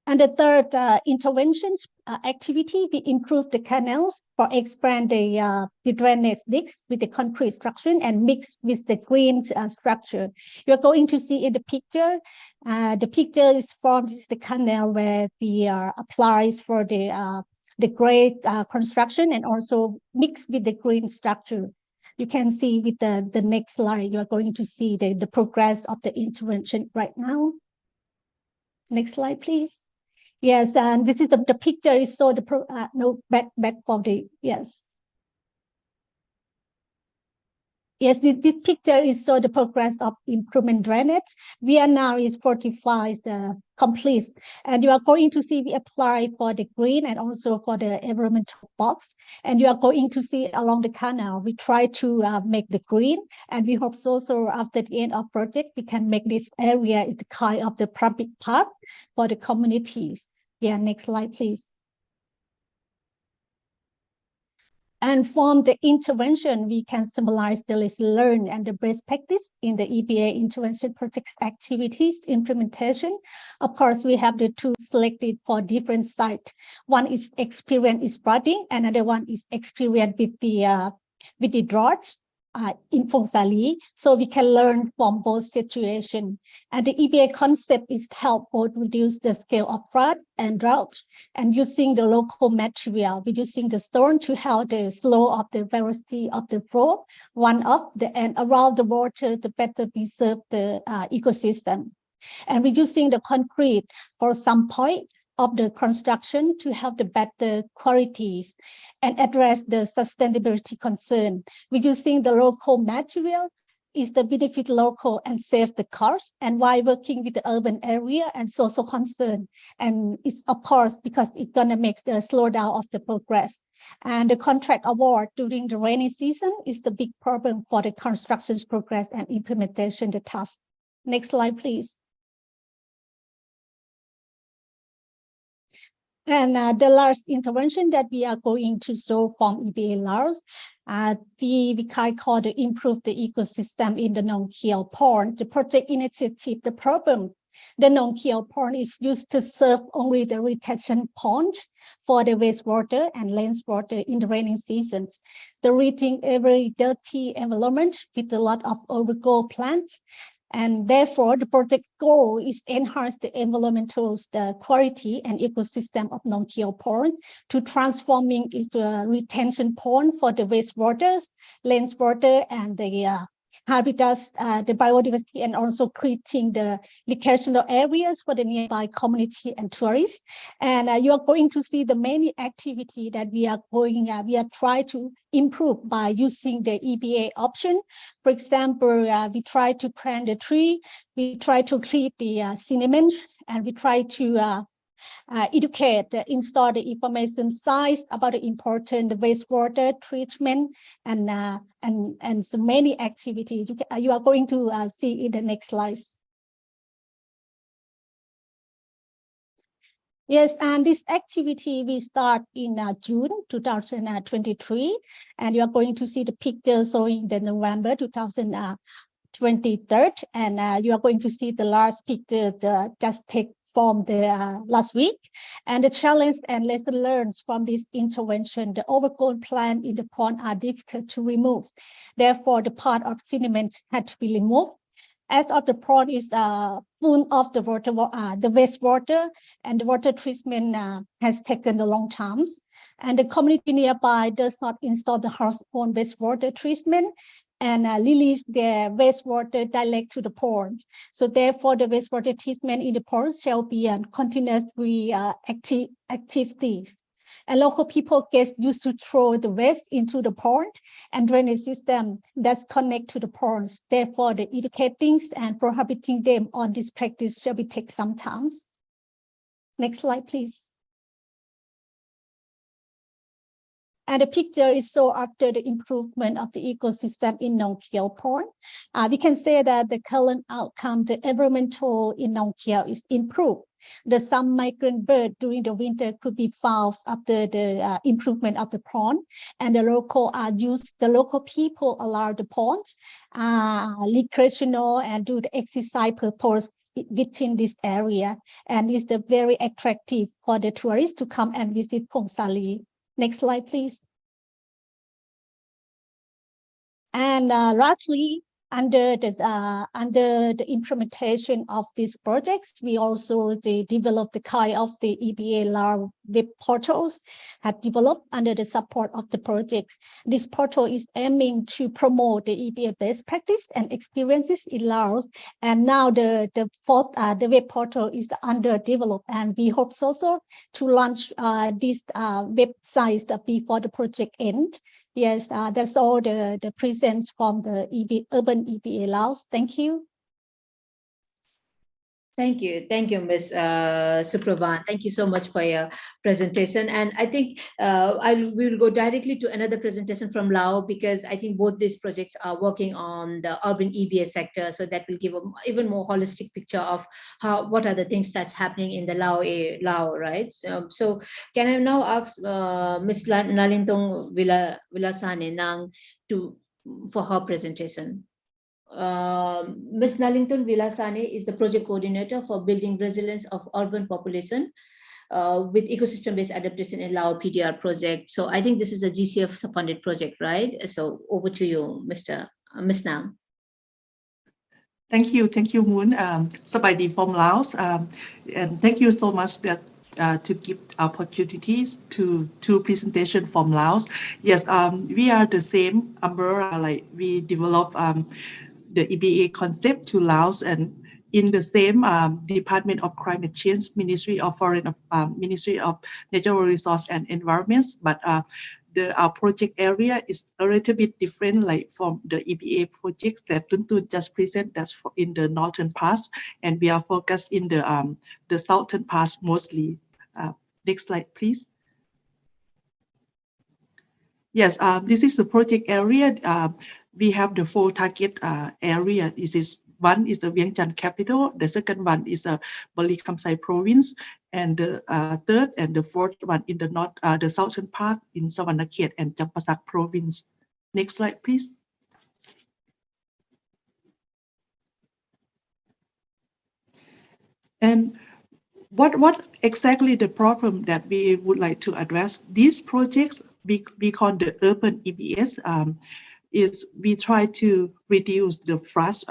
And the third interventions activity, we improve the canals for expand the drainage ditch with the concrete structure and mix with the green structure. You're going to see in the picture. The picture is from the canal where we applies for the gray construction and also mix with the green structure. You can see with the next slide, you're going to see the progress of the intervention right now. Next slide, please. Yes, and this is the picture is so the no back for the yes. Yes, this picture is so the progress of improvement drainage. We are now is 45 the complete, and you are going to see we apply for the green and also for the environmental box. And you are going to see along the canal, we try to make the green, and we hope so after the end of project, we can make this area is the kind of the public park for the communities. Yeah, next slide, please. And from the intervention, we can symbolize the lesson learned and the best practice in the EBA intervention projects activities implementation. Of course, we have the two selected for different sites. One is experience is flooding, another one is experience with the drought in Phongsali. So we can learn from both situations. And the EBA concept is to help both reduce the scale of flood and drought, and using the local material, reducing the storm to help the slow of the velocity of the flow, one up and around the water to better preserve the ecosystem. And reducing the concrete for some point of the construction to have the better qualities and address the sustainability concern. Reducing the local material is the benefit local and save the cost, and while working with the urban area and social concern. And it's of course because it's gonna make the slowdown of the progress. And the contract award during the rainy season is the big problem for the construction's progress and implementation the task. Next slide, please. And the last intervention that we are going to show from EBA Laos, we call the improve the ecosystem in the Nong Khieu Pond. The project initiative, the problem, the Nong Khieu Pond is used to serve only the retention pond for the wastewater and rainwater in the rainy seasons. The reaching every dirty environment with a lot of overgrown plants. And therefore, the project goal is enhance the environmental quality and ecosystem of Nong Khieu Pond to transforming into a retention pond for the wastewaters, rainwater, and the habitats, the biodiversity, and also creating the recreational areas for the nearby community and tourists. And you are going to see the many activity that we are trying to improve by using the EBA option. For example, we try to plant a tree, we try to create the cinnamon, and we try to educate, install the information sites about the important wastewater treatment, and so many activities you are going to see in the next slides. Yes, and this activity we start in June 2023, and you are going to see the picture showing the November 2023, and you are going to see the last picture just take from the last week. And the challenge and lesson learned from this intervention, the overgrown plant in the pond are difficult to remove. Therefore, the part of sediment had to be removed. As of the pond is full of the water, the wastewater, and the water treatment has taken a long time. And the community nearby does not install the household wastewater treatment and release their wastewater direct to the pond. So therefore, the wastewater treatment in the pond shall be a continuously activities. And local people get used to throw the waste into the pond and drainage system that's connect to the ponds. Therefore, the educating and prohibiting them on this practice shall be take some time. Next slide, please. And the picture is so after the improvement of the ecosystem in Nong Kiao Pond. We can say that the current outcome, the environmental in Nong Kiao is improved. Some migrant bird during the winter could be found after the improvement of the pond, and the local people allow the pond recreational and do the exercise purpose within this area, and it's very attractive for the tourists to come and visit Phong Sali. Next slide, please. And lastly, under the implementation of these projects, we also developed the kind of the EBA Laos web portals had developed under the support of the projects. This portal is aiming to promote the EBA best practice and experiences in Laos. And now the web portal is under developed, and we hope also to launch this website before the project end. Yes, that's all the presents from the Urban EBA Laos. Thank you. Thank you, Ms. Supravan. Thank you so much for your presentation. And I think we will go directly to another presentation from Laos, because I think both these projects are working on the urban EBA sector. So that will give an even more holistic picture of what are the things that's happening in the Laos, right? So can I now ask Ms. Nalintong Vilasane Nang for her presentation? Ms. Nalintong Vilasane is the project coordinator for building resilience of urban population with ecosystem-based adaptation in Lao PDR project. So I think this is a GCF funded project, right? So over to you, Ms. Nang. Thank you, Moon. Sabadi from Laos, and thank you so much to give opportunities to presentation from Laos. Yes, we are the same umbrella, like we develop the EBA concept to Laos, and in the same Department of Climate Change, Ministry of Natural Resource and Environments, but our project area is a little bit different, like from the EBA projects that Tuntun just presented. That's in the northern part, and we are focused in the southern part mostly. Next slide, please. Yes, this is the project area. We have the 4 target area. One is the Vientiane capital. The second one is Bali Kamsai province, and the third and the fourth one in the north, the southern part in Savannakhet and Champasak province. Next slide, please. And what exactly the problem that we would like to address? These projects we call the urban EBS. Is we try to reduce the floods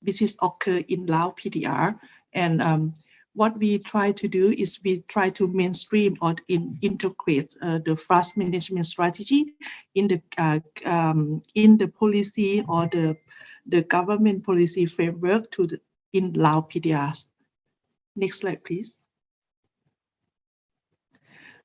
which is occur in Lao PDR, and what we try to do is we try to mainstream or integrate the flood management strategy in the policy or the the government policy framework in Lao PDRs. Next slide, please.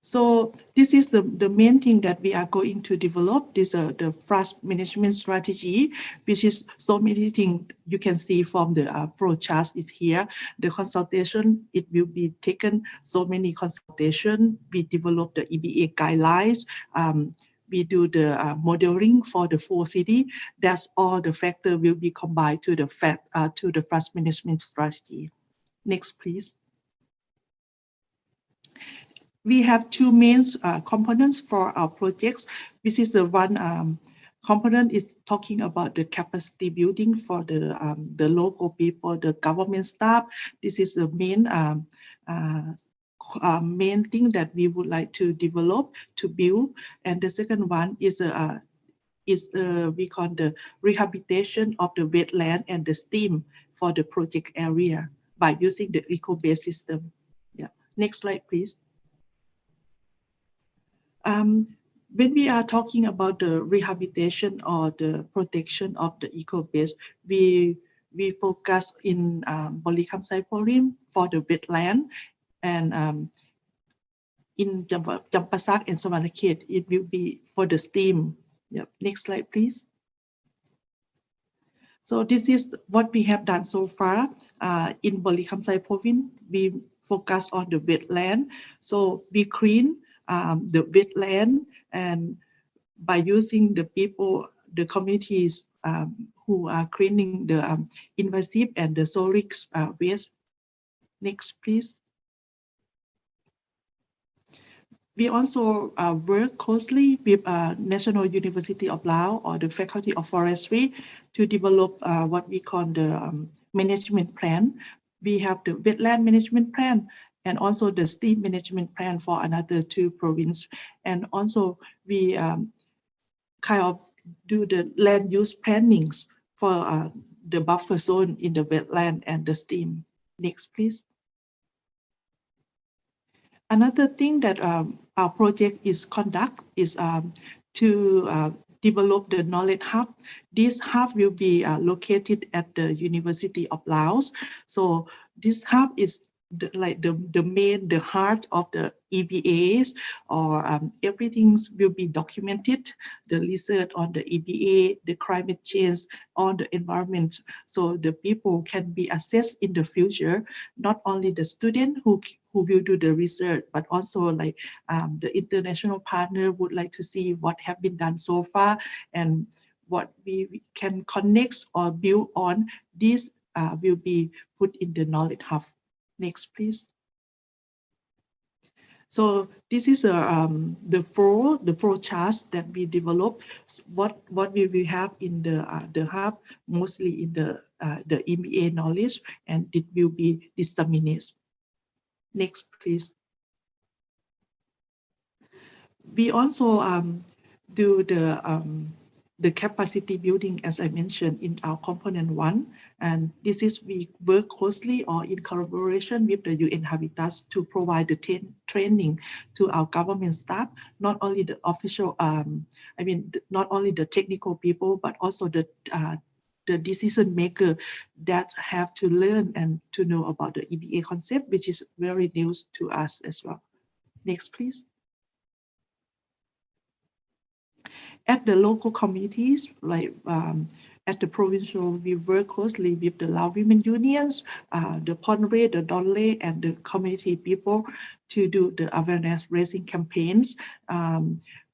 So this is the main thing that we are going to develop. This is the FRAS management strategy, which is so many things you can see from the flow chart is here. The consultation, it will be taken so many consultation. We develop the EBA guidelines. We do the modeling for the 4 city. That's all the factor will be combined to the FRAS management strategy. Next, please. We have 2 main components for our projects. This is the one component is talking about the capacity building for the local people, the government staff. This is the main thing that we would like to develop, to build. And the second one is we call the rehabilitation of the wetland and the stream for the project area by using the eco-based system. Yeah. Next slide, please. When we are talking about the rehabilitation or the protection of the eco-base, we focus in Boli Kamsai Porim for the wetland, and in Jampasak and Savanakhet, it will be for the stream. Yep. Next slide, please. So this is what we have done so far. In Boli Kamsai province, we focus on the wetland. So we clean the wetland, and by using the people, the communities who are cleaning the invasive and the solid waste. Next, please. We also work closely with National University of Laos or the Faculty of Forestry to develop what we call the management plan. We have the wetland management plan and also the stream management plan for another 2 provinces. And also we kind of do the land use plannings for the buffer zone in the wetland and the stream. Next, please. Another thing that our project is conduct is to develop the knowledge hub. This hub will be located at the University of Laos. So this hub is the heart of the EBAs, or everything will be documented, the research on the EBA, the climate change, on the environment, so the people can be assessed in the future, not only the student who will do the research, but also like the international partner would like to see what have been done so far and what we can connect or build on. This will be put in the knowledge hub. Next, please. So this is the flow charts that we develop. What we will have in the hub, mostly in the EBA knowledge, and it will be disseminated. Next, please. We also do the capacity building, as I mentioned, in our component 1. And this is we work closely or in collaboration with the UN Habitat to provide the training to our government staff, not only the official, not only the technical people, but also the decision maker that have to learn and to know about the EBA concept, which is very new to us as well. Next, please. At the local communities, like at the provincial, we work closely with the Lao women unions, the Ponre, the Donle, and the community people to do the awareness raising campaigns.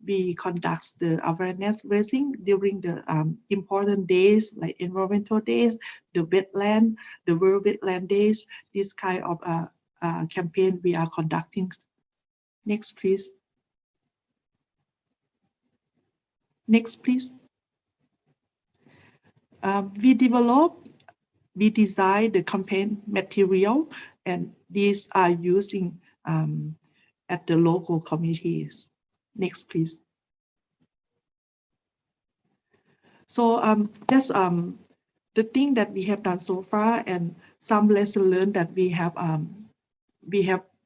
We conduct the awareness raising during the important days like environmental days, the wetland, the World Wetland Days. This kind of campaign we are conducting. Next, please. Next, please. We design the campaign material, and these are using at the local communities. Next, please. So that's the thing that we have done so far, and some lessons learned that we have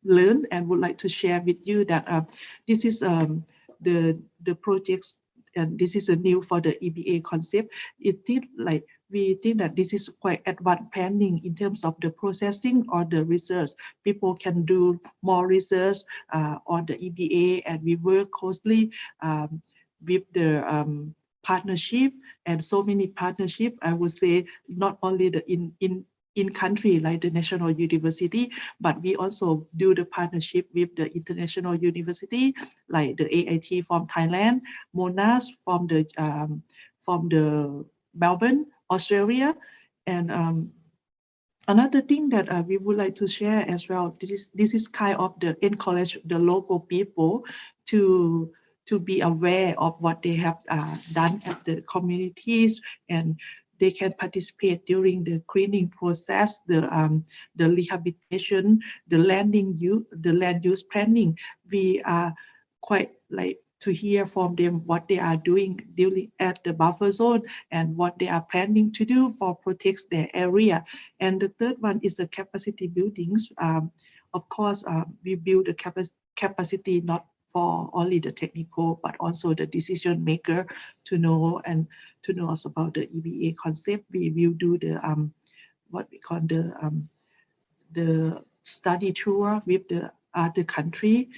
learned and would like to share with you. That this is the projects. And this is a new for the EBA concept. It did like we think that this is quite advanced planning in terms of the processing or the research. People can do more research on the EBA, and we work closely with the partnership, and so many partnership, I would say, not only the in country like the national university, but we also do the partnership with the international university like the AIT from Thailand, Monash from the Melbourne, Australia, and another thing that we would like to share as well. This is kind of the encourage the local people to be aware of what they have done at the communities, and they can participate during the cleaning process, the rehabilitation, the land use planning. We are quite like to hear from them what they are doing during at the buffer zone and what they are planning to do for protect their area. And the third one is the capacity buildings. Of course, we build the capacity not for only the technical, but also the decision maker to know us about the EBA concept. We will do the what we call the study tour with the other country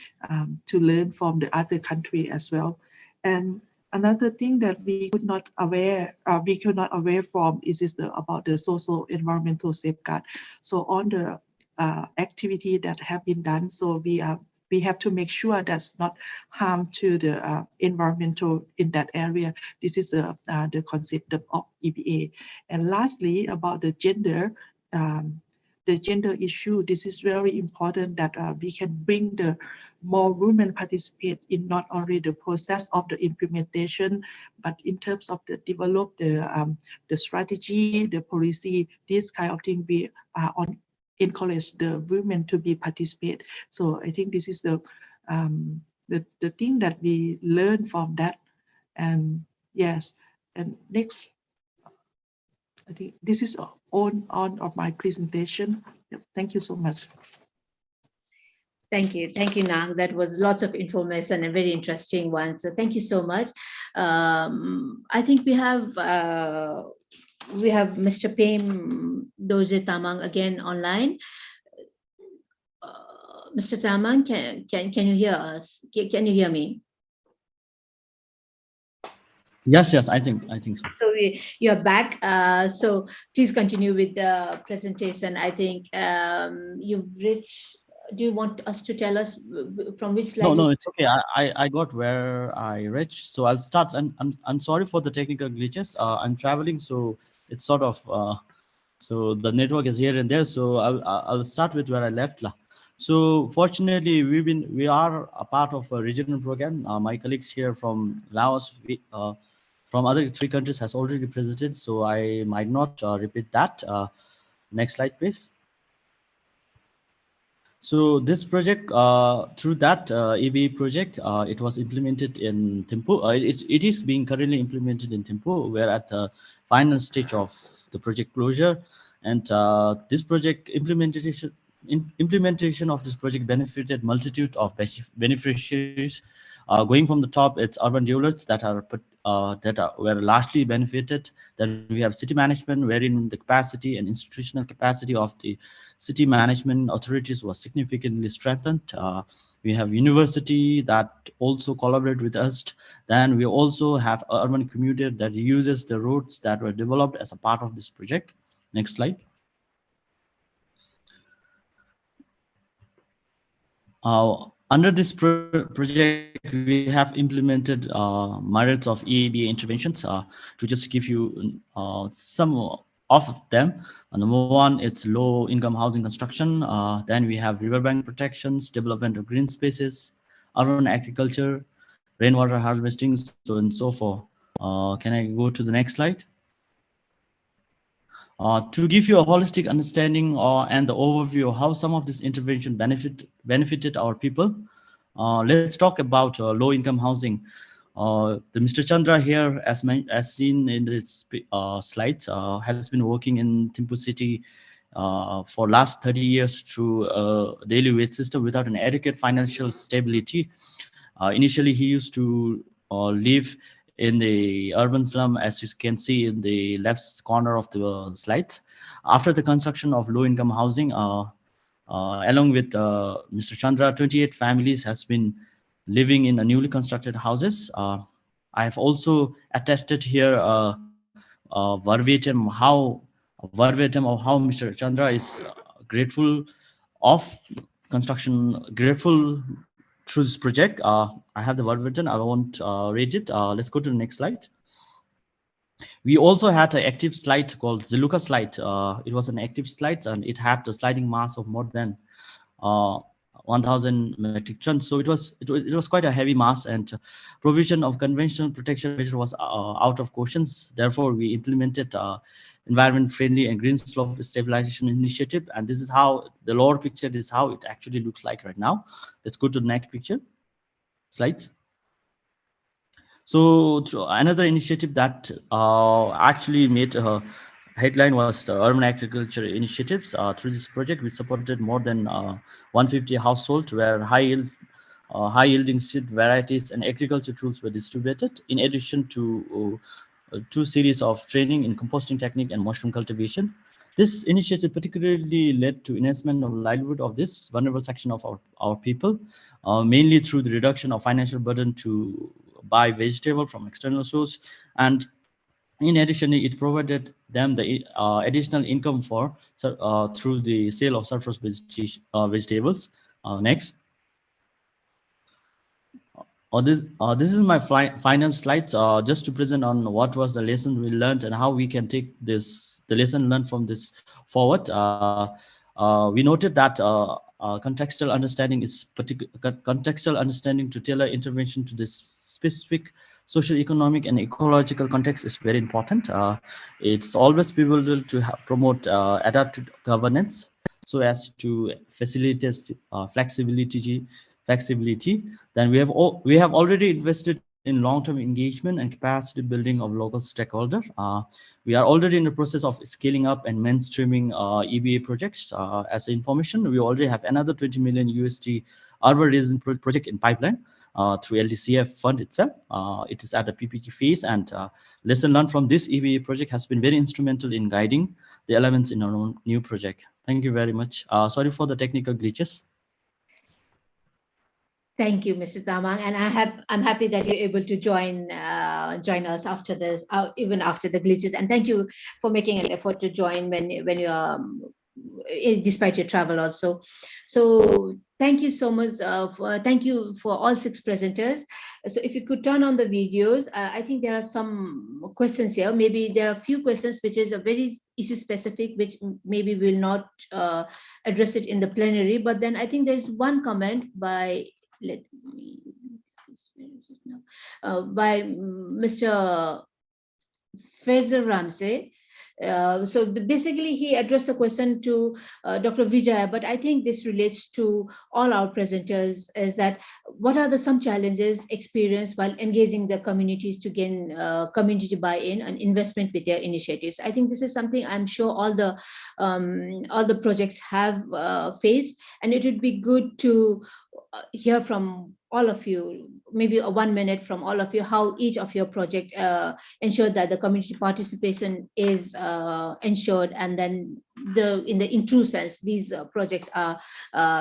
to learn from the other country as well. And another thing that we could not aware from is about the social environmental safeguard. So on the activity that have been done, so we have to make sure that's not harm to the environmental in that area. This is the concept of EBA. And lastly, about the gender issue, this is very important that we can bring the more women participate in not only the process of the implementation, but in terms of the develop the strategy, the policy, this kind of thing. We are encourage the women to be participate. So I think this is the thing that we learn from that. And yes, and next, I think this is on of my presentation. Thank you so much. Thank you, Nang. That was lots of information and very interesting one. So thank you so much. I think we have Mr. Pem Doje Tamang again online. Mr. Tamang, can you hear us? Can you hear me? Yes, I think so. So you're back. So please continue with the presentation. I think you've reached. Do you want us to tell us from which slide? No, it's okay. I got where I reached, so I'll start. And I'm sorry for the technical glitches. I'm traveling, so it's sort of so the network is here and there. So I'll start with where I left. So fortunately, we are a part of a regional program. My colleagues here from Laos, from other 3 countries has already presented, so I might not repeat that. Next slide, please. So this project, through that EBA project, it was implemented in Thimphu. It is being currently implemented in Thimphu. We're at the final stage of the project closure, and this project implementation of this project benefited multitude of beneficiaries. Going from the top, it's urban dwellers that were largely benefited. Then we have city management, wherein the capacity and institutional capacity of the city management authorities was significantly strengthened. We have university that also collaborate with us. Then we also have an urban commuter that uses the roads that were developed as a part of this project. Next slide. Under this project, we have implemented myriads of EABA interventions. To just give you some of them. Number one, it's low income housing construction. Then we have riverbank protections, development of green spaces, urban agriculture, rainwater harvesting, so and so forth. Can I go to the next slide? To give you a holistic understanding and the overview of how some of this intervention benefited our people, let's talk about low-income housing. The Mr. Chandra here, as seen in this slides, has been working in Thimphu city for last 30 years through a daily wage system without an adequate financial stability. Initially, he used to live in the urban slum, as you can see in the left corner of the slides. After the construction of low-income housing, along with Mr. Chandra, 28 families has been living in a newly constructed houses. I have also attested here verbatim of how Mr. Chandra is grateful of grateful through this project. I have the verbatim. I won't read it. Let's go to the next slide. We also had an active slide called Ziluka slide. It was an active slide, and it had a sliding mass of more than 1,000 metric tons. So it was quite a heavy mass, and provision of conventional protection measure was out of questions. Therefore, we implemented environment-friendly and green slope stabilization initiative. And this is how the lower picture is how it actually looks like right now. Let's go to the next picture. Slides. So another initiative that actually made a headline was the urban agriculture initiatives. Through this project, we supported more than 150 households where high yielding seed varieties and agriculture tools were distributed, in addition to 2 series of training in composting technique and mushroom cultivation. This initiative particularly led to enhancement of livelihood of this vulnerable section of our people, mainly through the reduction of financial burden to buy vegetable from external source. And in addition, it provided them the additional income through the sale of surplus vegetables. Next. This is my final slides, just to present on what was the lesson we learned and how we can take the lesson learned from this forward. We noted that contextual understanding to tailor intervention to this specific social, economic, and ecological context is very important. It's always pivotal to promote adaptive governance so as to facilitate flexibility. Then we have already invested in long-term engagement and capacity building of local stakeholders. We are already in the process of scaling up and mainstreaming EBA projects. As information, we already have another 20 million USD urban resin project in pipeline through LDCF fund itself. It is at the PPT phase, and lesson learned from this EBA project has been very instrumental in guiding the elements in our own new project. Thank you very much. Sorry for the technical glitches. Thank you, Mr. Tamang, and I'm happy that you're able to join us after this, even after the glitches. And thank you for making an effort to join when you are, despite your travel also. So thank you so much. Thank you for all 6 presenters. So if you could turn on the videos, I think there are some questions here. Maybe there are a few questions which is a very issue specific, which maybe will not address it in the plenary. But then I think there's one comment by. Let me, where is it now? By Mr. Faisal Ramsey. So basically he addressed the question to Dr. Vijay, but I think this relates to all our presenters, is that what are some challenges experienced while engaging the communities to gain community buy-in and investment with their initiatives? I think this is something I'm sure all the projects have faced, and it would be good to hear from all of you, maybe 1 minute from all of you, how each of your project ensured that the community participation is ensured, and then in true sense, these projects are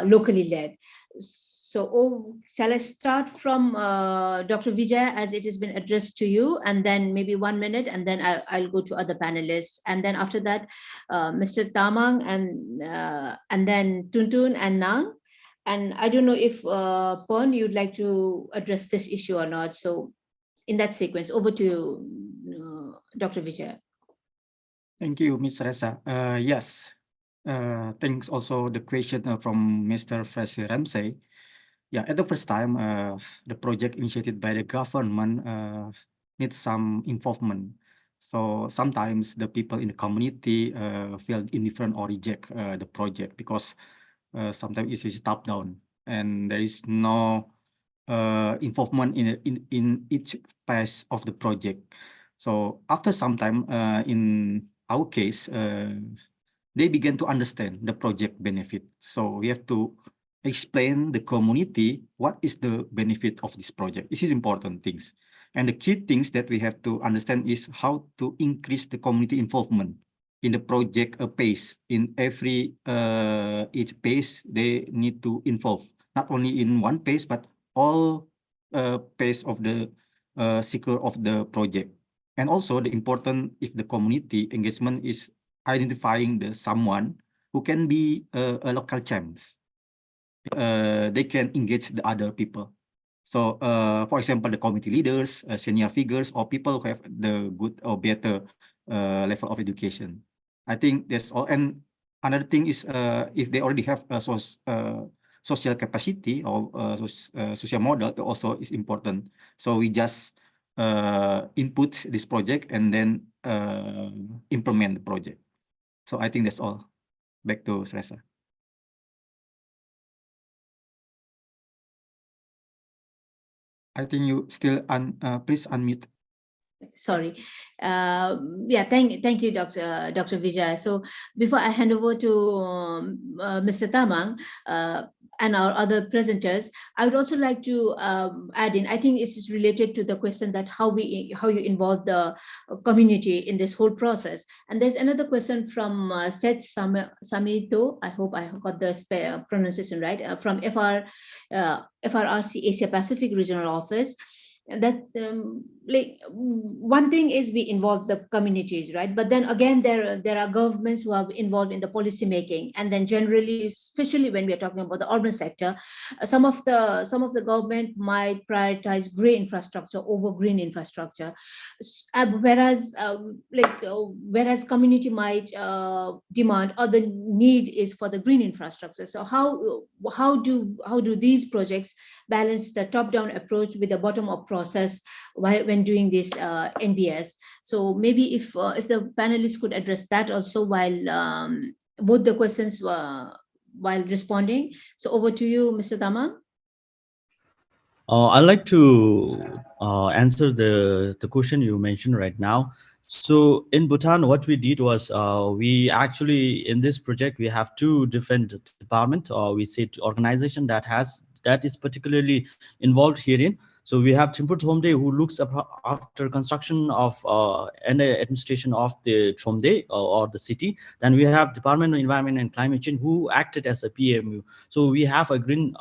locally led. So shall I start from Dr. Vijay, as it has been addressed to you, and then maybe 1 minute, and then I'll go to other panelists. And then after that, Mr. Tamang, and then Tuntun and Nang. And I don't know if Pon, you'd like to address this issue or not. So in that sequence, over to you, Dr. Vijay. Thank you, Ms. Reza. Yes, thanks also the question from Mr. Fraser Ramsey. Yeah, at the first time, the project initiated by the government needs some involvement. So sometimes the people in the community feel indifferent or reject the project because sometimes it is top down and there is no involvement in each phase of the project. So after some time, in our case, they began to understand the project benefit. So we have to explain the community what is the benefit of this project. This is important things And the key things that we have to understand is how to increase the community involvement in the project pace. In every each pace, they need to involve not only in one pace but all pace of the cycle of the project. And also the important if the community engagement is identifying the someone who can be a local champs. They can engage the other people. So, for example, the community leaders, senior figures, or people who have the good or better level of education. I think that's all. And another thing is, if they already have a social capacity or social model, it also is important. So we just input this project and then implement the project. So I think that's all. Back to Sresa. I think you still please unmute. Sorry. Yeah, thank you, Dr. Vijay. So before I hand over to Mr. Tamang and our other presenters, I would also like to add in, I think it is related to the question that how you involve the community in this whole process. And there's another question from Seth Samito, I hope I got the pronunciation right, from FRRC Asia Pacific Regional Office. That like one thing is we involve the communities, right? But then again, there are governments who are involved in the policy making, and then generally, especially when we are talking about the urban sector, some of the government might prioritize gray infrastructure over green infrastructure, whereas whereas community might demand or the need is for the green infrastructure. So how do these projects balance the top-down approach with the bottom-up process when doing this NBS? So maybe if the panelists could address that also while both the questions while responding. So over to you, Mr. Tamang. I'd like to answer the question you mentioned right now. So in Bhutan, what we did was we actually, in this project, we have two different departments, or we say organization that is particularly involved herein. So we have Thimphu Thomde, who looks after construction of and the administration of the Thomde or the city. Then we have Department of Environment and Climate Change, who acted as a PMU. So we have a green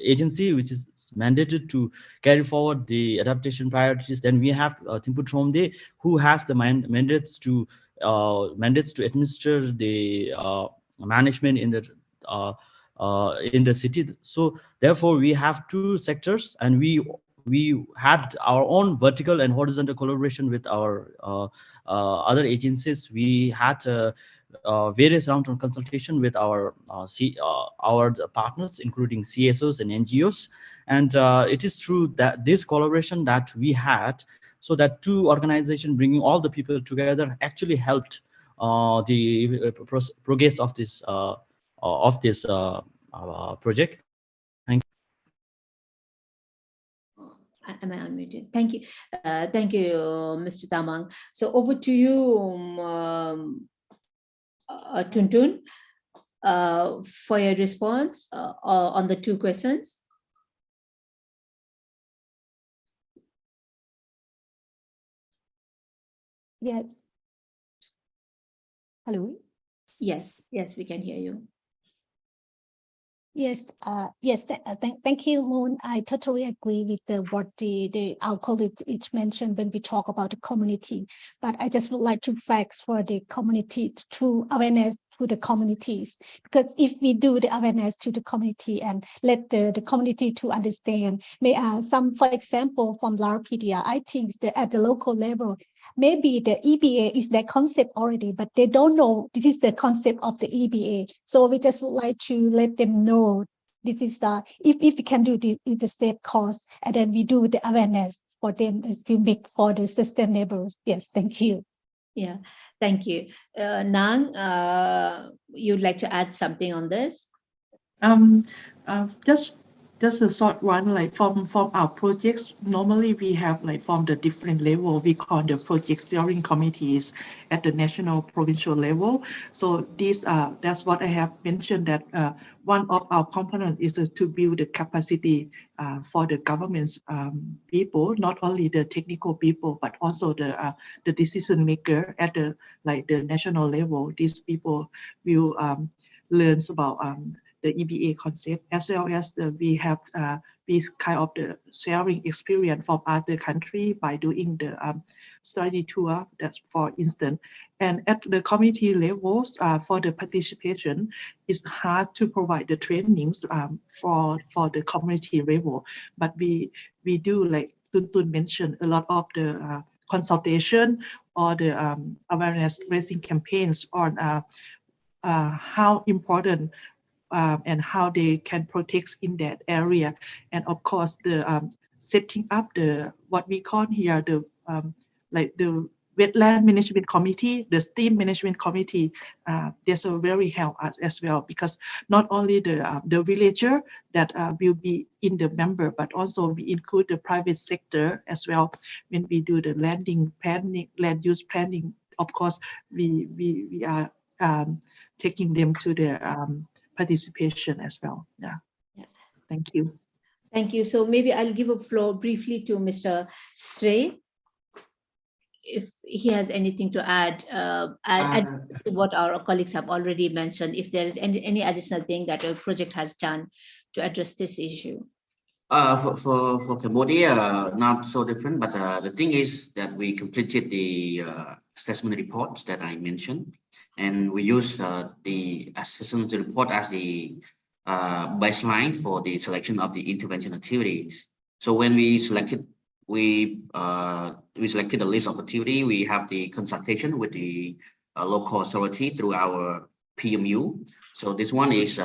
agency which is mandated to carry forward the adaptation priorities. Then we have Thimphu Thomde, who has the mandates to administer the management in the city. So therefore we have two sectors, and we had our own vertical and horizontal collaboration with our other agencies. We had various rounds of consultation with our partners, including CSOs and NGOs. And it is true that this collaboration that we had, so that two organizations bringing all the people together, actually helped the progress of this project. Thank you. Am I unmuted? Thank you. Thank you, Mr. Tamang. So over to you, Tuntun, for your response on the two questions. Yes. Hello. Yes, we can hear you. Yes, thank you, Moon. I totally agree with what our colleagues each mentioned when we talk about the community. But I just would like to focus for the community through awareness to the communities, because if we do the awareness to the community and let the community to understand, for example, from LARPedia, I think that at the local level, maybe the EBA is their concept already, but they don't know this is the concept of the EBA. So we just would like to let them know this is if we can do the state cost, and then we do the awareness for them as we make for the sustainable. Yes, thank you. Yeah, thank you. Nang, you'd like to add something on this? Just just a short one, like from our projects, normally we have like from the different level, we call the project steering committees at the national provincial level. So these that's what I have mentioned, that one of our components is to build the capacity for the government's people, not only the technical people, but also the decision maker at the national level. These people will learn about the EBA concept, as well as we have this kind of the sharing experience from other country by doing the study tour, that's for instance. And at the committee levels, for the participation, it's hard to provide the trainings for the community level, but we do, like Tun mentioned, a lot of the consultation or the awareness raising campaigns on how important and how they can protect in that area. And of course, the setting up the what we call here the like the wetland management committee, the stream management committee. There's a very help us as well, because not only the villager that will be in the member, but also we include the private sector as well when we do the landing planning, land use planning. Of course, we are taking them to the participation as well. Yeah. Thank you. Thank you. So maybe I'll give a floor briefly to Mr. Srey, if he has anything to add to what our colleagues have already mentioned, if there is any additional thing that a project has done to address this issue. For Cambodia, not so different, but the thing is that we completed the assessment report that I mentioned, and we use the assessment report as the baseline for the selection of the intervention activities. So when we selected, we selected the list of activity. We have the consultation with the local authority through our PMU. So this one is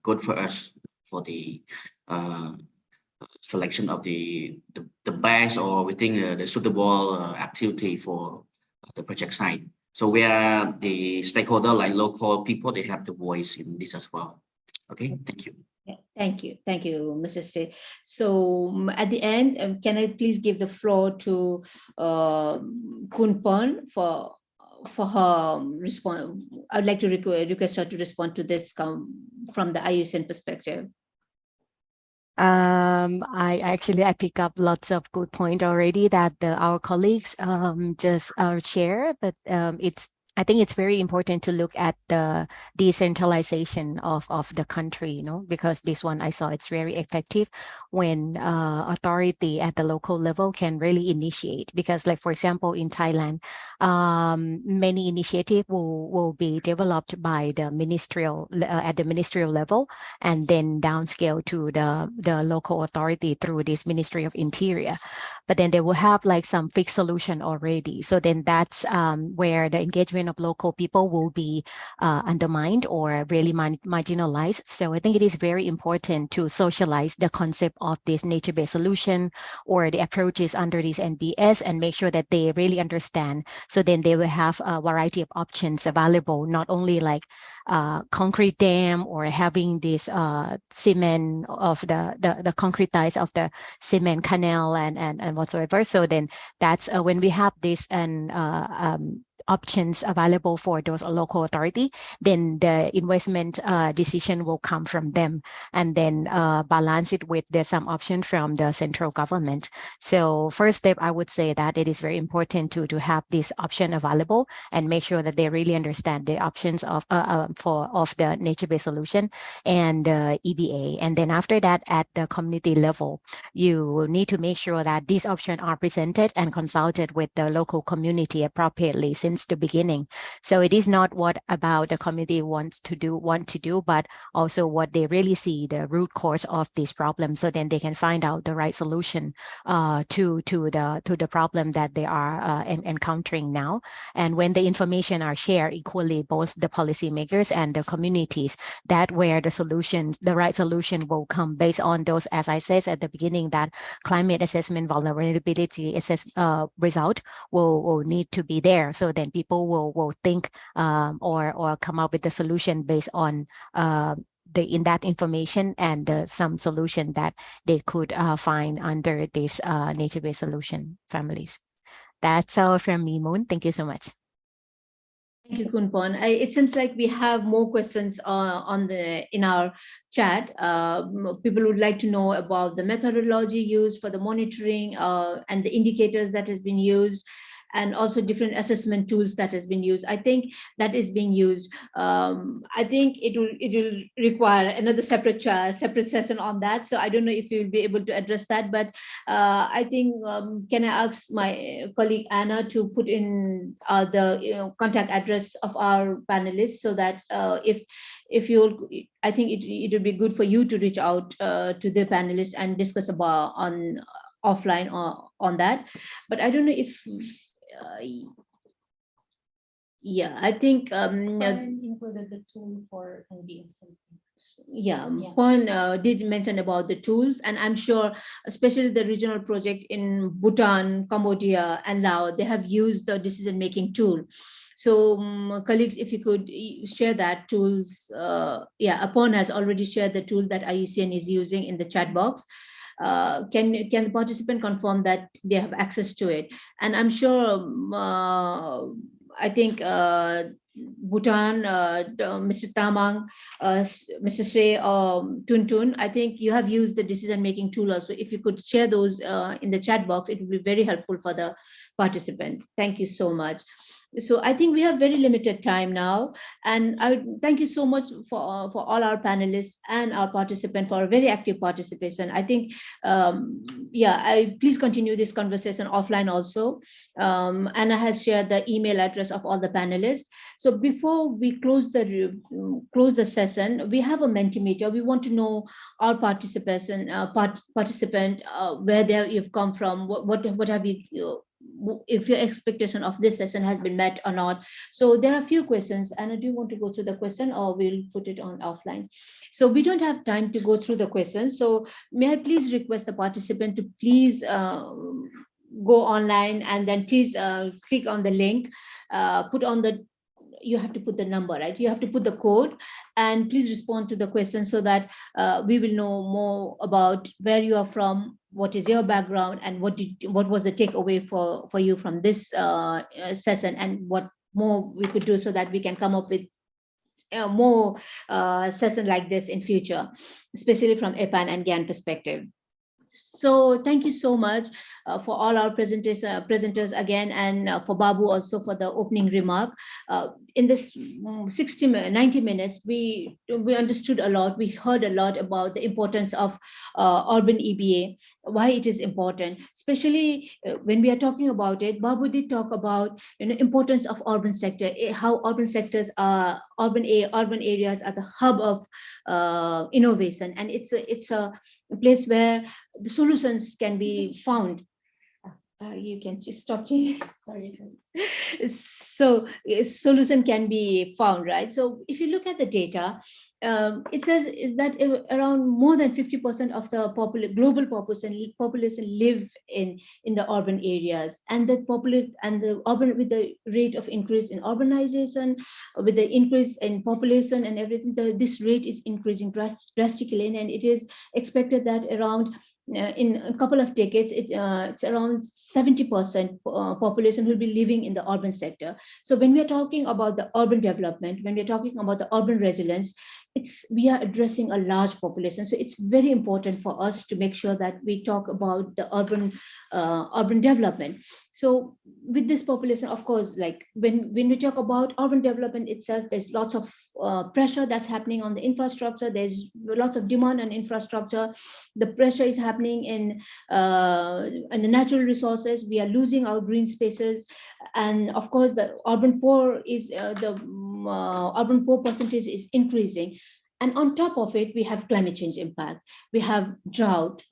good for us for the selection of the best, or we think the suitable activity for the project site. So where the stakeholder, like local people, they have the voice in this as well. Okay, thank you. Yeah, thank you, Mrs. Srey. So at the end, can I please give the floor to Kunpon for her response? I would like to request her to respond to this from the IUCN perspective. I pick up lots of good point already that our colleagues just share, but I think it's very important to look at the decentralization of the country, you know, because this one I saw it's very effective when authority at the local level can really initiate. Because, like for example, in Thailand, many initiatives will be developed by the ministerial at the ministerial level, and then downscale to the local authority through this Ministry of Interior. But then they will have like some fixed solution already. So then that's where the engagement of local people will be undermined or really marginalized. So I think it is very important to socialize the concept of this nature-based solution or the approaches under this NBS, and make sure that they really understand. So then they will have a variety of options available, not only like concrete dam or having this cement of the concretize of the cement canal and whatsoever. So then that's when we have this and options available for those local authority, then the investment decision will come from them, and then balance it with some option from the central government. So first step, I would say that it is very important to have this option available and make sure that they really understand the options of the nature-based solution and EBA. And then after that, at the community level, you need to make sure that these options are presented and consulted with the local community appropriately since the beginning. So it is not what about the community want to do, but also what they really see the root cause of this problem. So then they can find out the right solution to the problem that they are encountering now. And when the information are shared equally, both the policymakers and the communities, that where the right solution will come based on those, as I said at the beginning, that climate assessment vulnerability result will need to be there. So then people will think or come up with the solution based on in that information and some solution that they could find under this nature-based solution families. That's all from me, Moon. Thank you so much. Thank you, Kunpon. It seems like we have more questions in our chat. People would like to know about the methodology used for the monitoring and the indicators that has been used, and also different assessment tools that has been used. I think that is being used. I think it will require another separate session on that. So I don't know if you will be able to address that, but I think can I ask my colleague Anna to put in the contact address of our panelists, so that if you, I think it would be good for you to reach out to the panelists and discuss about offline on that. But I don't know if yeah, I think included the tool for convenience. Yeah, Pon did mention about the tools, and I'm sure especially the regional project in Bhutan, Cambodia and Laos, they have used the decision-making tool. So colleagues, if you could share that tools, yeah, Pon has already shared the tool that IUCN is using in the chat box. Can the participant confirm that they have access to it? And I'm sure I think Bhutan, Mr. Tamang, Mr. Shrey, Tuntun, I think you have used the decision-making tool also. If you could share those in the chat box, it would be very helpful for the participant. Thank you so much. So I think we have very limited time now, and I thank you so much for all our panelists and our participants for a very active participation. I think, yeah, please continue this conversation offline also. Anna has shared the email address of all the panelists. So before we close the session, we have a Mentimeter. We want to know our participant, where you've come from, what have you, if your expectation of this session has been met or not. So there are a few questions. Anna, do you want to go through the question, or we'll put it on offline? So we don't have time to go through the questions. So may I please request the participant to please go online, and then please click on the link, put on the, you have to put the number, right? You have to put the code, and please respond to the question, so that we will know more about where you are from, what is your background, and what was the takeaway for you from this session, and what more we could do so that we can come up with more session like this in future, especially from EPAN and GAN perspective. So thank you so much for all our presenters again, and for Babu also for the opening remark. In this 90 minutes, we understood a lot. We heard a lot about the importance of urban EBA, why it is important, especially when we are talking about it. Babu did talk about importance of urban sector, how urban sectors are, urban areas are the hub of innovation, and it's a place where the solutions can be found. You can just stop here. Sorry. So solution can be found, right? So if you look at the data, it says is that around more than 50% of the global population live in the urban areas, and the urban, with the rate of increase in urbanization, with the increase in population and everything, this rate is increasing drastically, and it is expected that around in a couple of decades, it's around 70% population will be living in the urban sector. So when we are talking about the urban development, when we're talking about the urban resilience, we are addressing a large population. So it's very important for us to make sure that we talk about the urban development. So with this population, of course, like when we talk about urban development itself, there's lots of pressure that's happening on the infrastructure. There's lots of demand on infrastructure. The pressure is happening in the natural resources. We are losing our green spaces, and of course, the urban poor percentage is increasing. And on top of it, we have climate change impact. We have drought,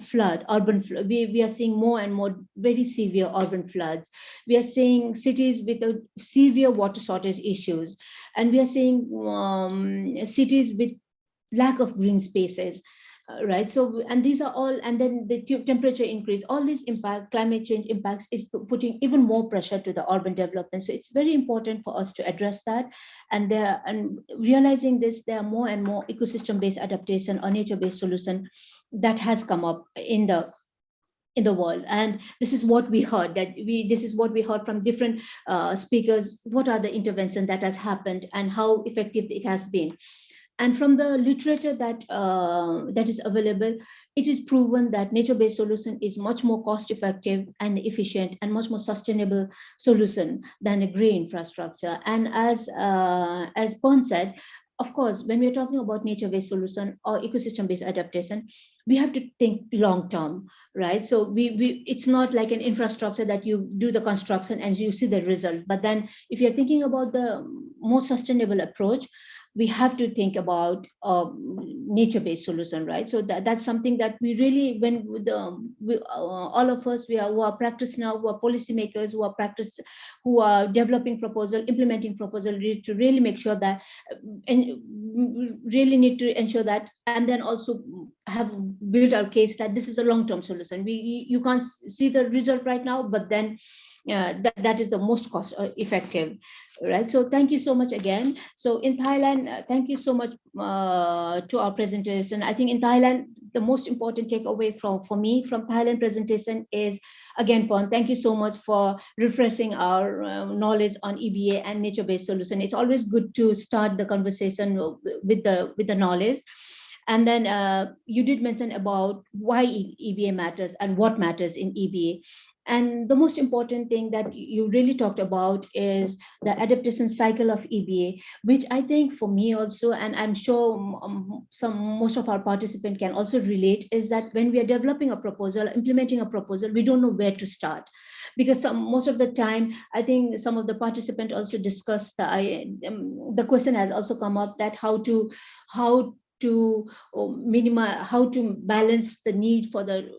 flood, urban flood. We are seeing more and more very severe urban floods. We are seeing cities with a severe water shortage issues. And we are seeing cities with lack of green spaces. right? So, and these are all, and then the temperature increase, all these climate change impacts is putting even more pressure to the urban development. So it's very important for us to address that. And realizing this, there are more and more ecosystem-based adaptation or nature-based solution that has come up in the world. And this is what we heard, this is what we heard from different speakers. What are the interventions that has happened and how effective it has been? And from the literature that is available, it is proven that nature-based solution is much more cost-effective and efficient and much more sustainable solution than a grey infrastructure. And as Pon said, of course, when we're talking about nature-based solution or ecosystem-based adaptation, we have to think long-term, right? So it's not like an infrastructure that you do the construction and you see the result. But then if you're thinking about the more sustainable approach, we have to think about nature-based solution, right? So that's something that we really, all of us, who are practice now, who are policymakers, who are developing proposal, implementing proposal, to really make sure that, and really need to ensure that, and then also have built our case that this is a long-term solution. You can't see the result right now, but then that is the most cost effective, right? So thank you so much again. So in Thailand, thank you so much to our presentation. I think in Thailand, the most important takeaway for me from Thailand presentation is, again, Pon, thank you so much for refreshing our knowledge on EBA and nature-based solution. It's always good to start the conversation with the knowledge. And then you did mention about why EBA matters and what matters in EBA. And the most important thing that you really talked about is the adaptation cycle of EBA, which I think for me also, and I'm sure most of our participants can also relate, is that when we are developing a proposal, implementing a proposal, we don't know where to start. Because most of the time, I think some of the participants also discussed, the question has also come up that how to minimize, how to balance the need for the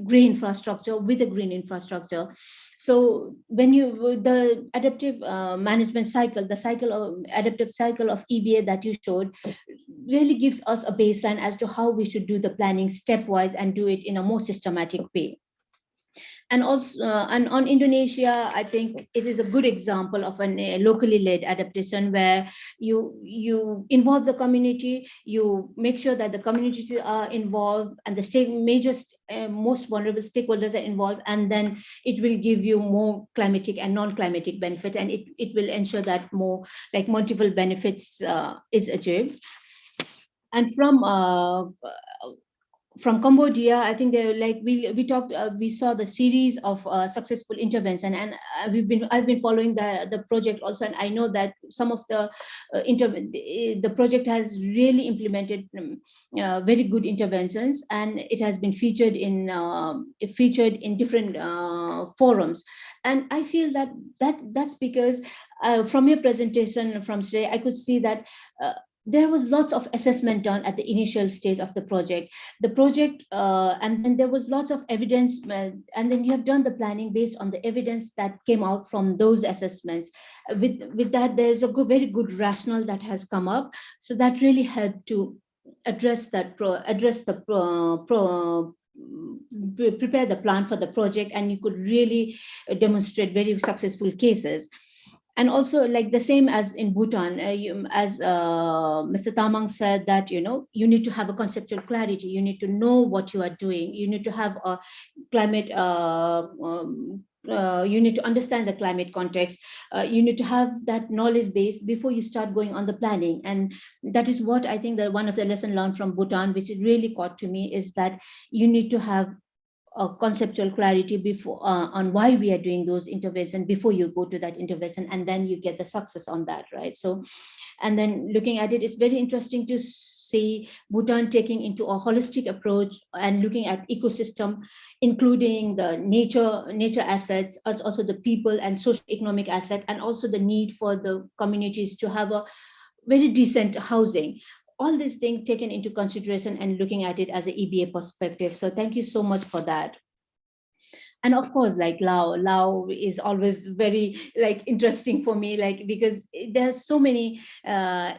green infrastructure with the green infrastructure. So when the adaptive management cycle, the adaptive cycle of EBA that you showed really gives us a baseline as to how we should do the planning stepwise and do it in a more systematic way. And also, and on Indonesia, I think it is a good example of a locally led adaptation where you involve the community, you make sure that the communities are involved and the most vulnerable stakeholders are involved, and then it will give you more climatic and non-climatic benefit, and it will ensure that more like multiple benefits is achieved. And from Cambodia, I think they're like we saw the series of successful intervention, and I've been following the project also, and I know that some of the project has really implemented very good interventions, and it has been featured in different forums. And I feel that's because from your presentation from today, I could see that there was lots of assessment done at the initial stage of the project, and then there was lots of evidence, and then you have done the planning based on the evidence that came out from those assessments. With that, there's a very good rationale that has come up, so that really helped to prepare the plan for the project, and you could really demonstrate very successful cases. And also, like the same as in Bhutan, as Mr. Tamang said, that you need to have a conceptual clarity. You need to know what you are doing. You need to have a climate. You need to understand the climate context. You need to have that knowledge base before you start going on the planning. And that is what I think that one of the lessons learned from Bhutan, which really caught to me, is that you need to have a conceptual clarity before on why we are doing those interventions before you go to that intervention, and then you get the success on that, right? So, and then looking at it, it's very interesting to see Bhutan taking into a holistic approach and looking at ecosystem, including the nature assets, also the people and socio-economic asset, and also the need for the communities to have a very decent housing. All these things taken into consideration and looking at it as an EBA perspective. So thank you so much for that. And of course, like Lao is always very interesting for me, because there's so many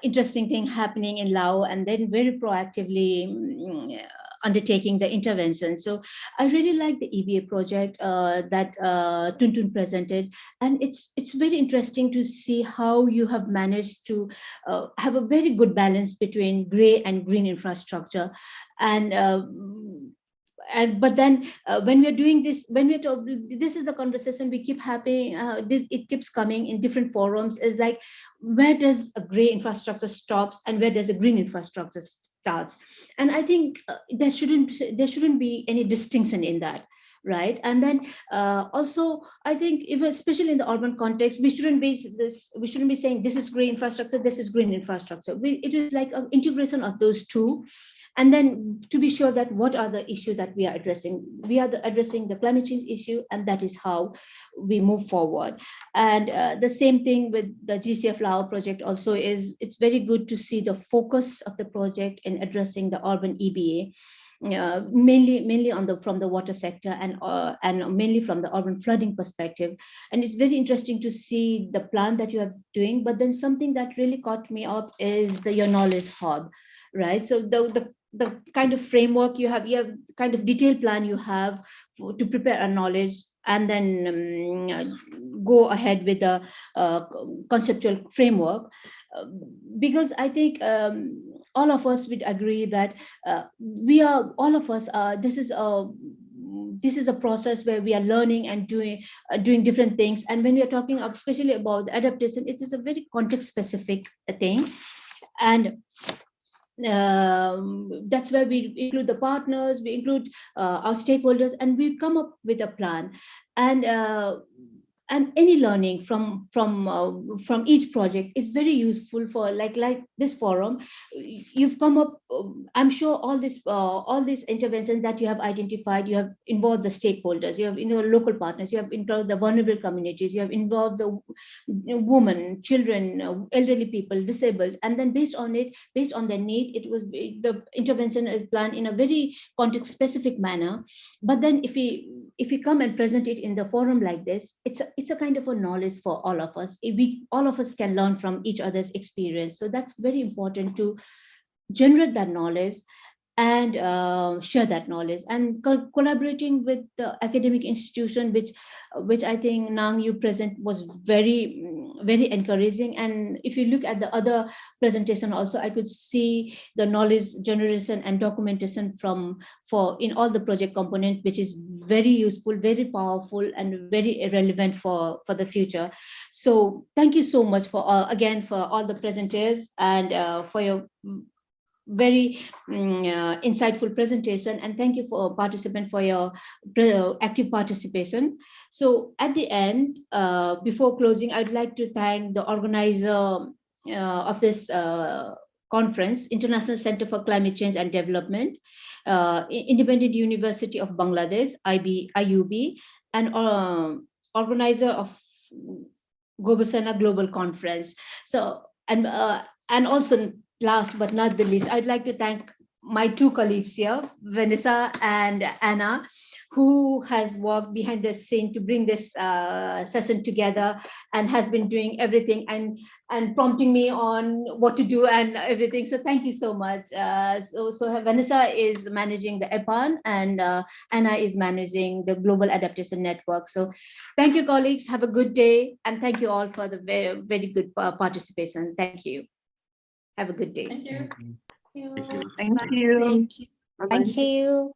interesting things happening in Lao, and then very proactively undertaking the intervention. So I really like the EBA project that Tuntun presented, and it's very interesting to see how you have managed to have a very good balance between gray and green infrastructure. But then when we are doing this, when we're this is the conversation we keep having, it keeps coming in different forums, is like, where does a gray infrastructure stops and where does a green infrastructure starts? And I think there shouldn't be any distinction in that, right? And then also I think, even especially in the urban context, we shouldn't be saying this is gray infrastructure, this is green infrastructure. It is like an integration of those two. And then to be sure that what are the issues that we are addressing. We are addressing the climate change issue, and that is how we move forward. And the same thing with the GCF Lao project also is, it's very good to see the focus of the project in addressing the urban EBA. Mainly from the water sector and mainly from the urban flooding perspective. And it's very interesting to see the plan that you are doing. But then something that really caught me up is your knowledge hub, right? So the kind of framework you have kind of detailed plan you have to prepare a knowledge, and then go ahead with the conceptual framework. Because I think all of us would agree that this is a process where we are learning and doing different things. And when we are talking especially about adaptation, it is a very context specific thing. And that's where we include the partners, we include our stakeholders, and we come up with a plan. And any learning from each project is very useful for like this forum. You've come up, I'm sure all these interventions that you have identified, you have involved the stakeholders, you have local partners, you have involved the vulnerable communities, you have involved the women, children, elderly people, disabled, and then based on their need, it was the intervention is planned in a very context specific manner. But then if we come and present it in the forum like this, it's a kind of a knowledge for all of us. All of us can learn from each other's experience. So that's very important, to generate that knowledge and share that knowledge, and collaborating with the academic institution, which I think Nang you present was very very encouraging. And if you look at the other presentation also, I could see the knowledge generation and documentation in all the project component, which is very useful, very powerful, and very relevant for the future. So thank you so much for again for all the presenters, and for your very insightful presentation, and thank you for participant for your active participation. So at the end, before closing, I'd like to thank the organizer of this conference, International Center for Climate Change and Development, Independent University of Bangladesh, IUB, and organizer of Gobeshona Global Conference. So and also, last but not the least, I'd like to thank my two colleagues here, Vanessa and Anna, who has worked behind the scene to bring this session together, and has been doing everything and prompting me on what to do and everything. So thank you so much. So Vanessa is managing the EPAN, and Anna is managing the Global Adaptation Network. So thank you, colleagues. Have a good day, and thank you all for the very, very good participation. Thank you. Have a good day. Thank you. Thank you. Thank you. Thank you.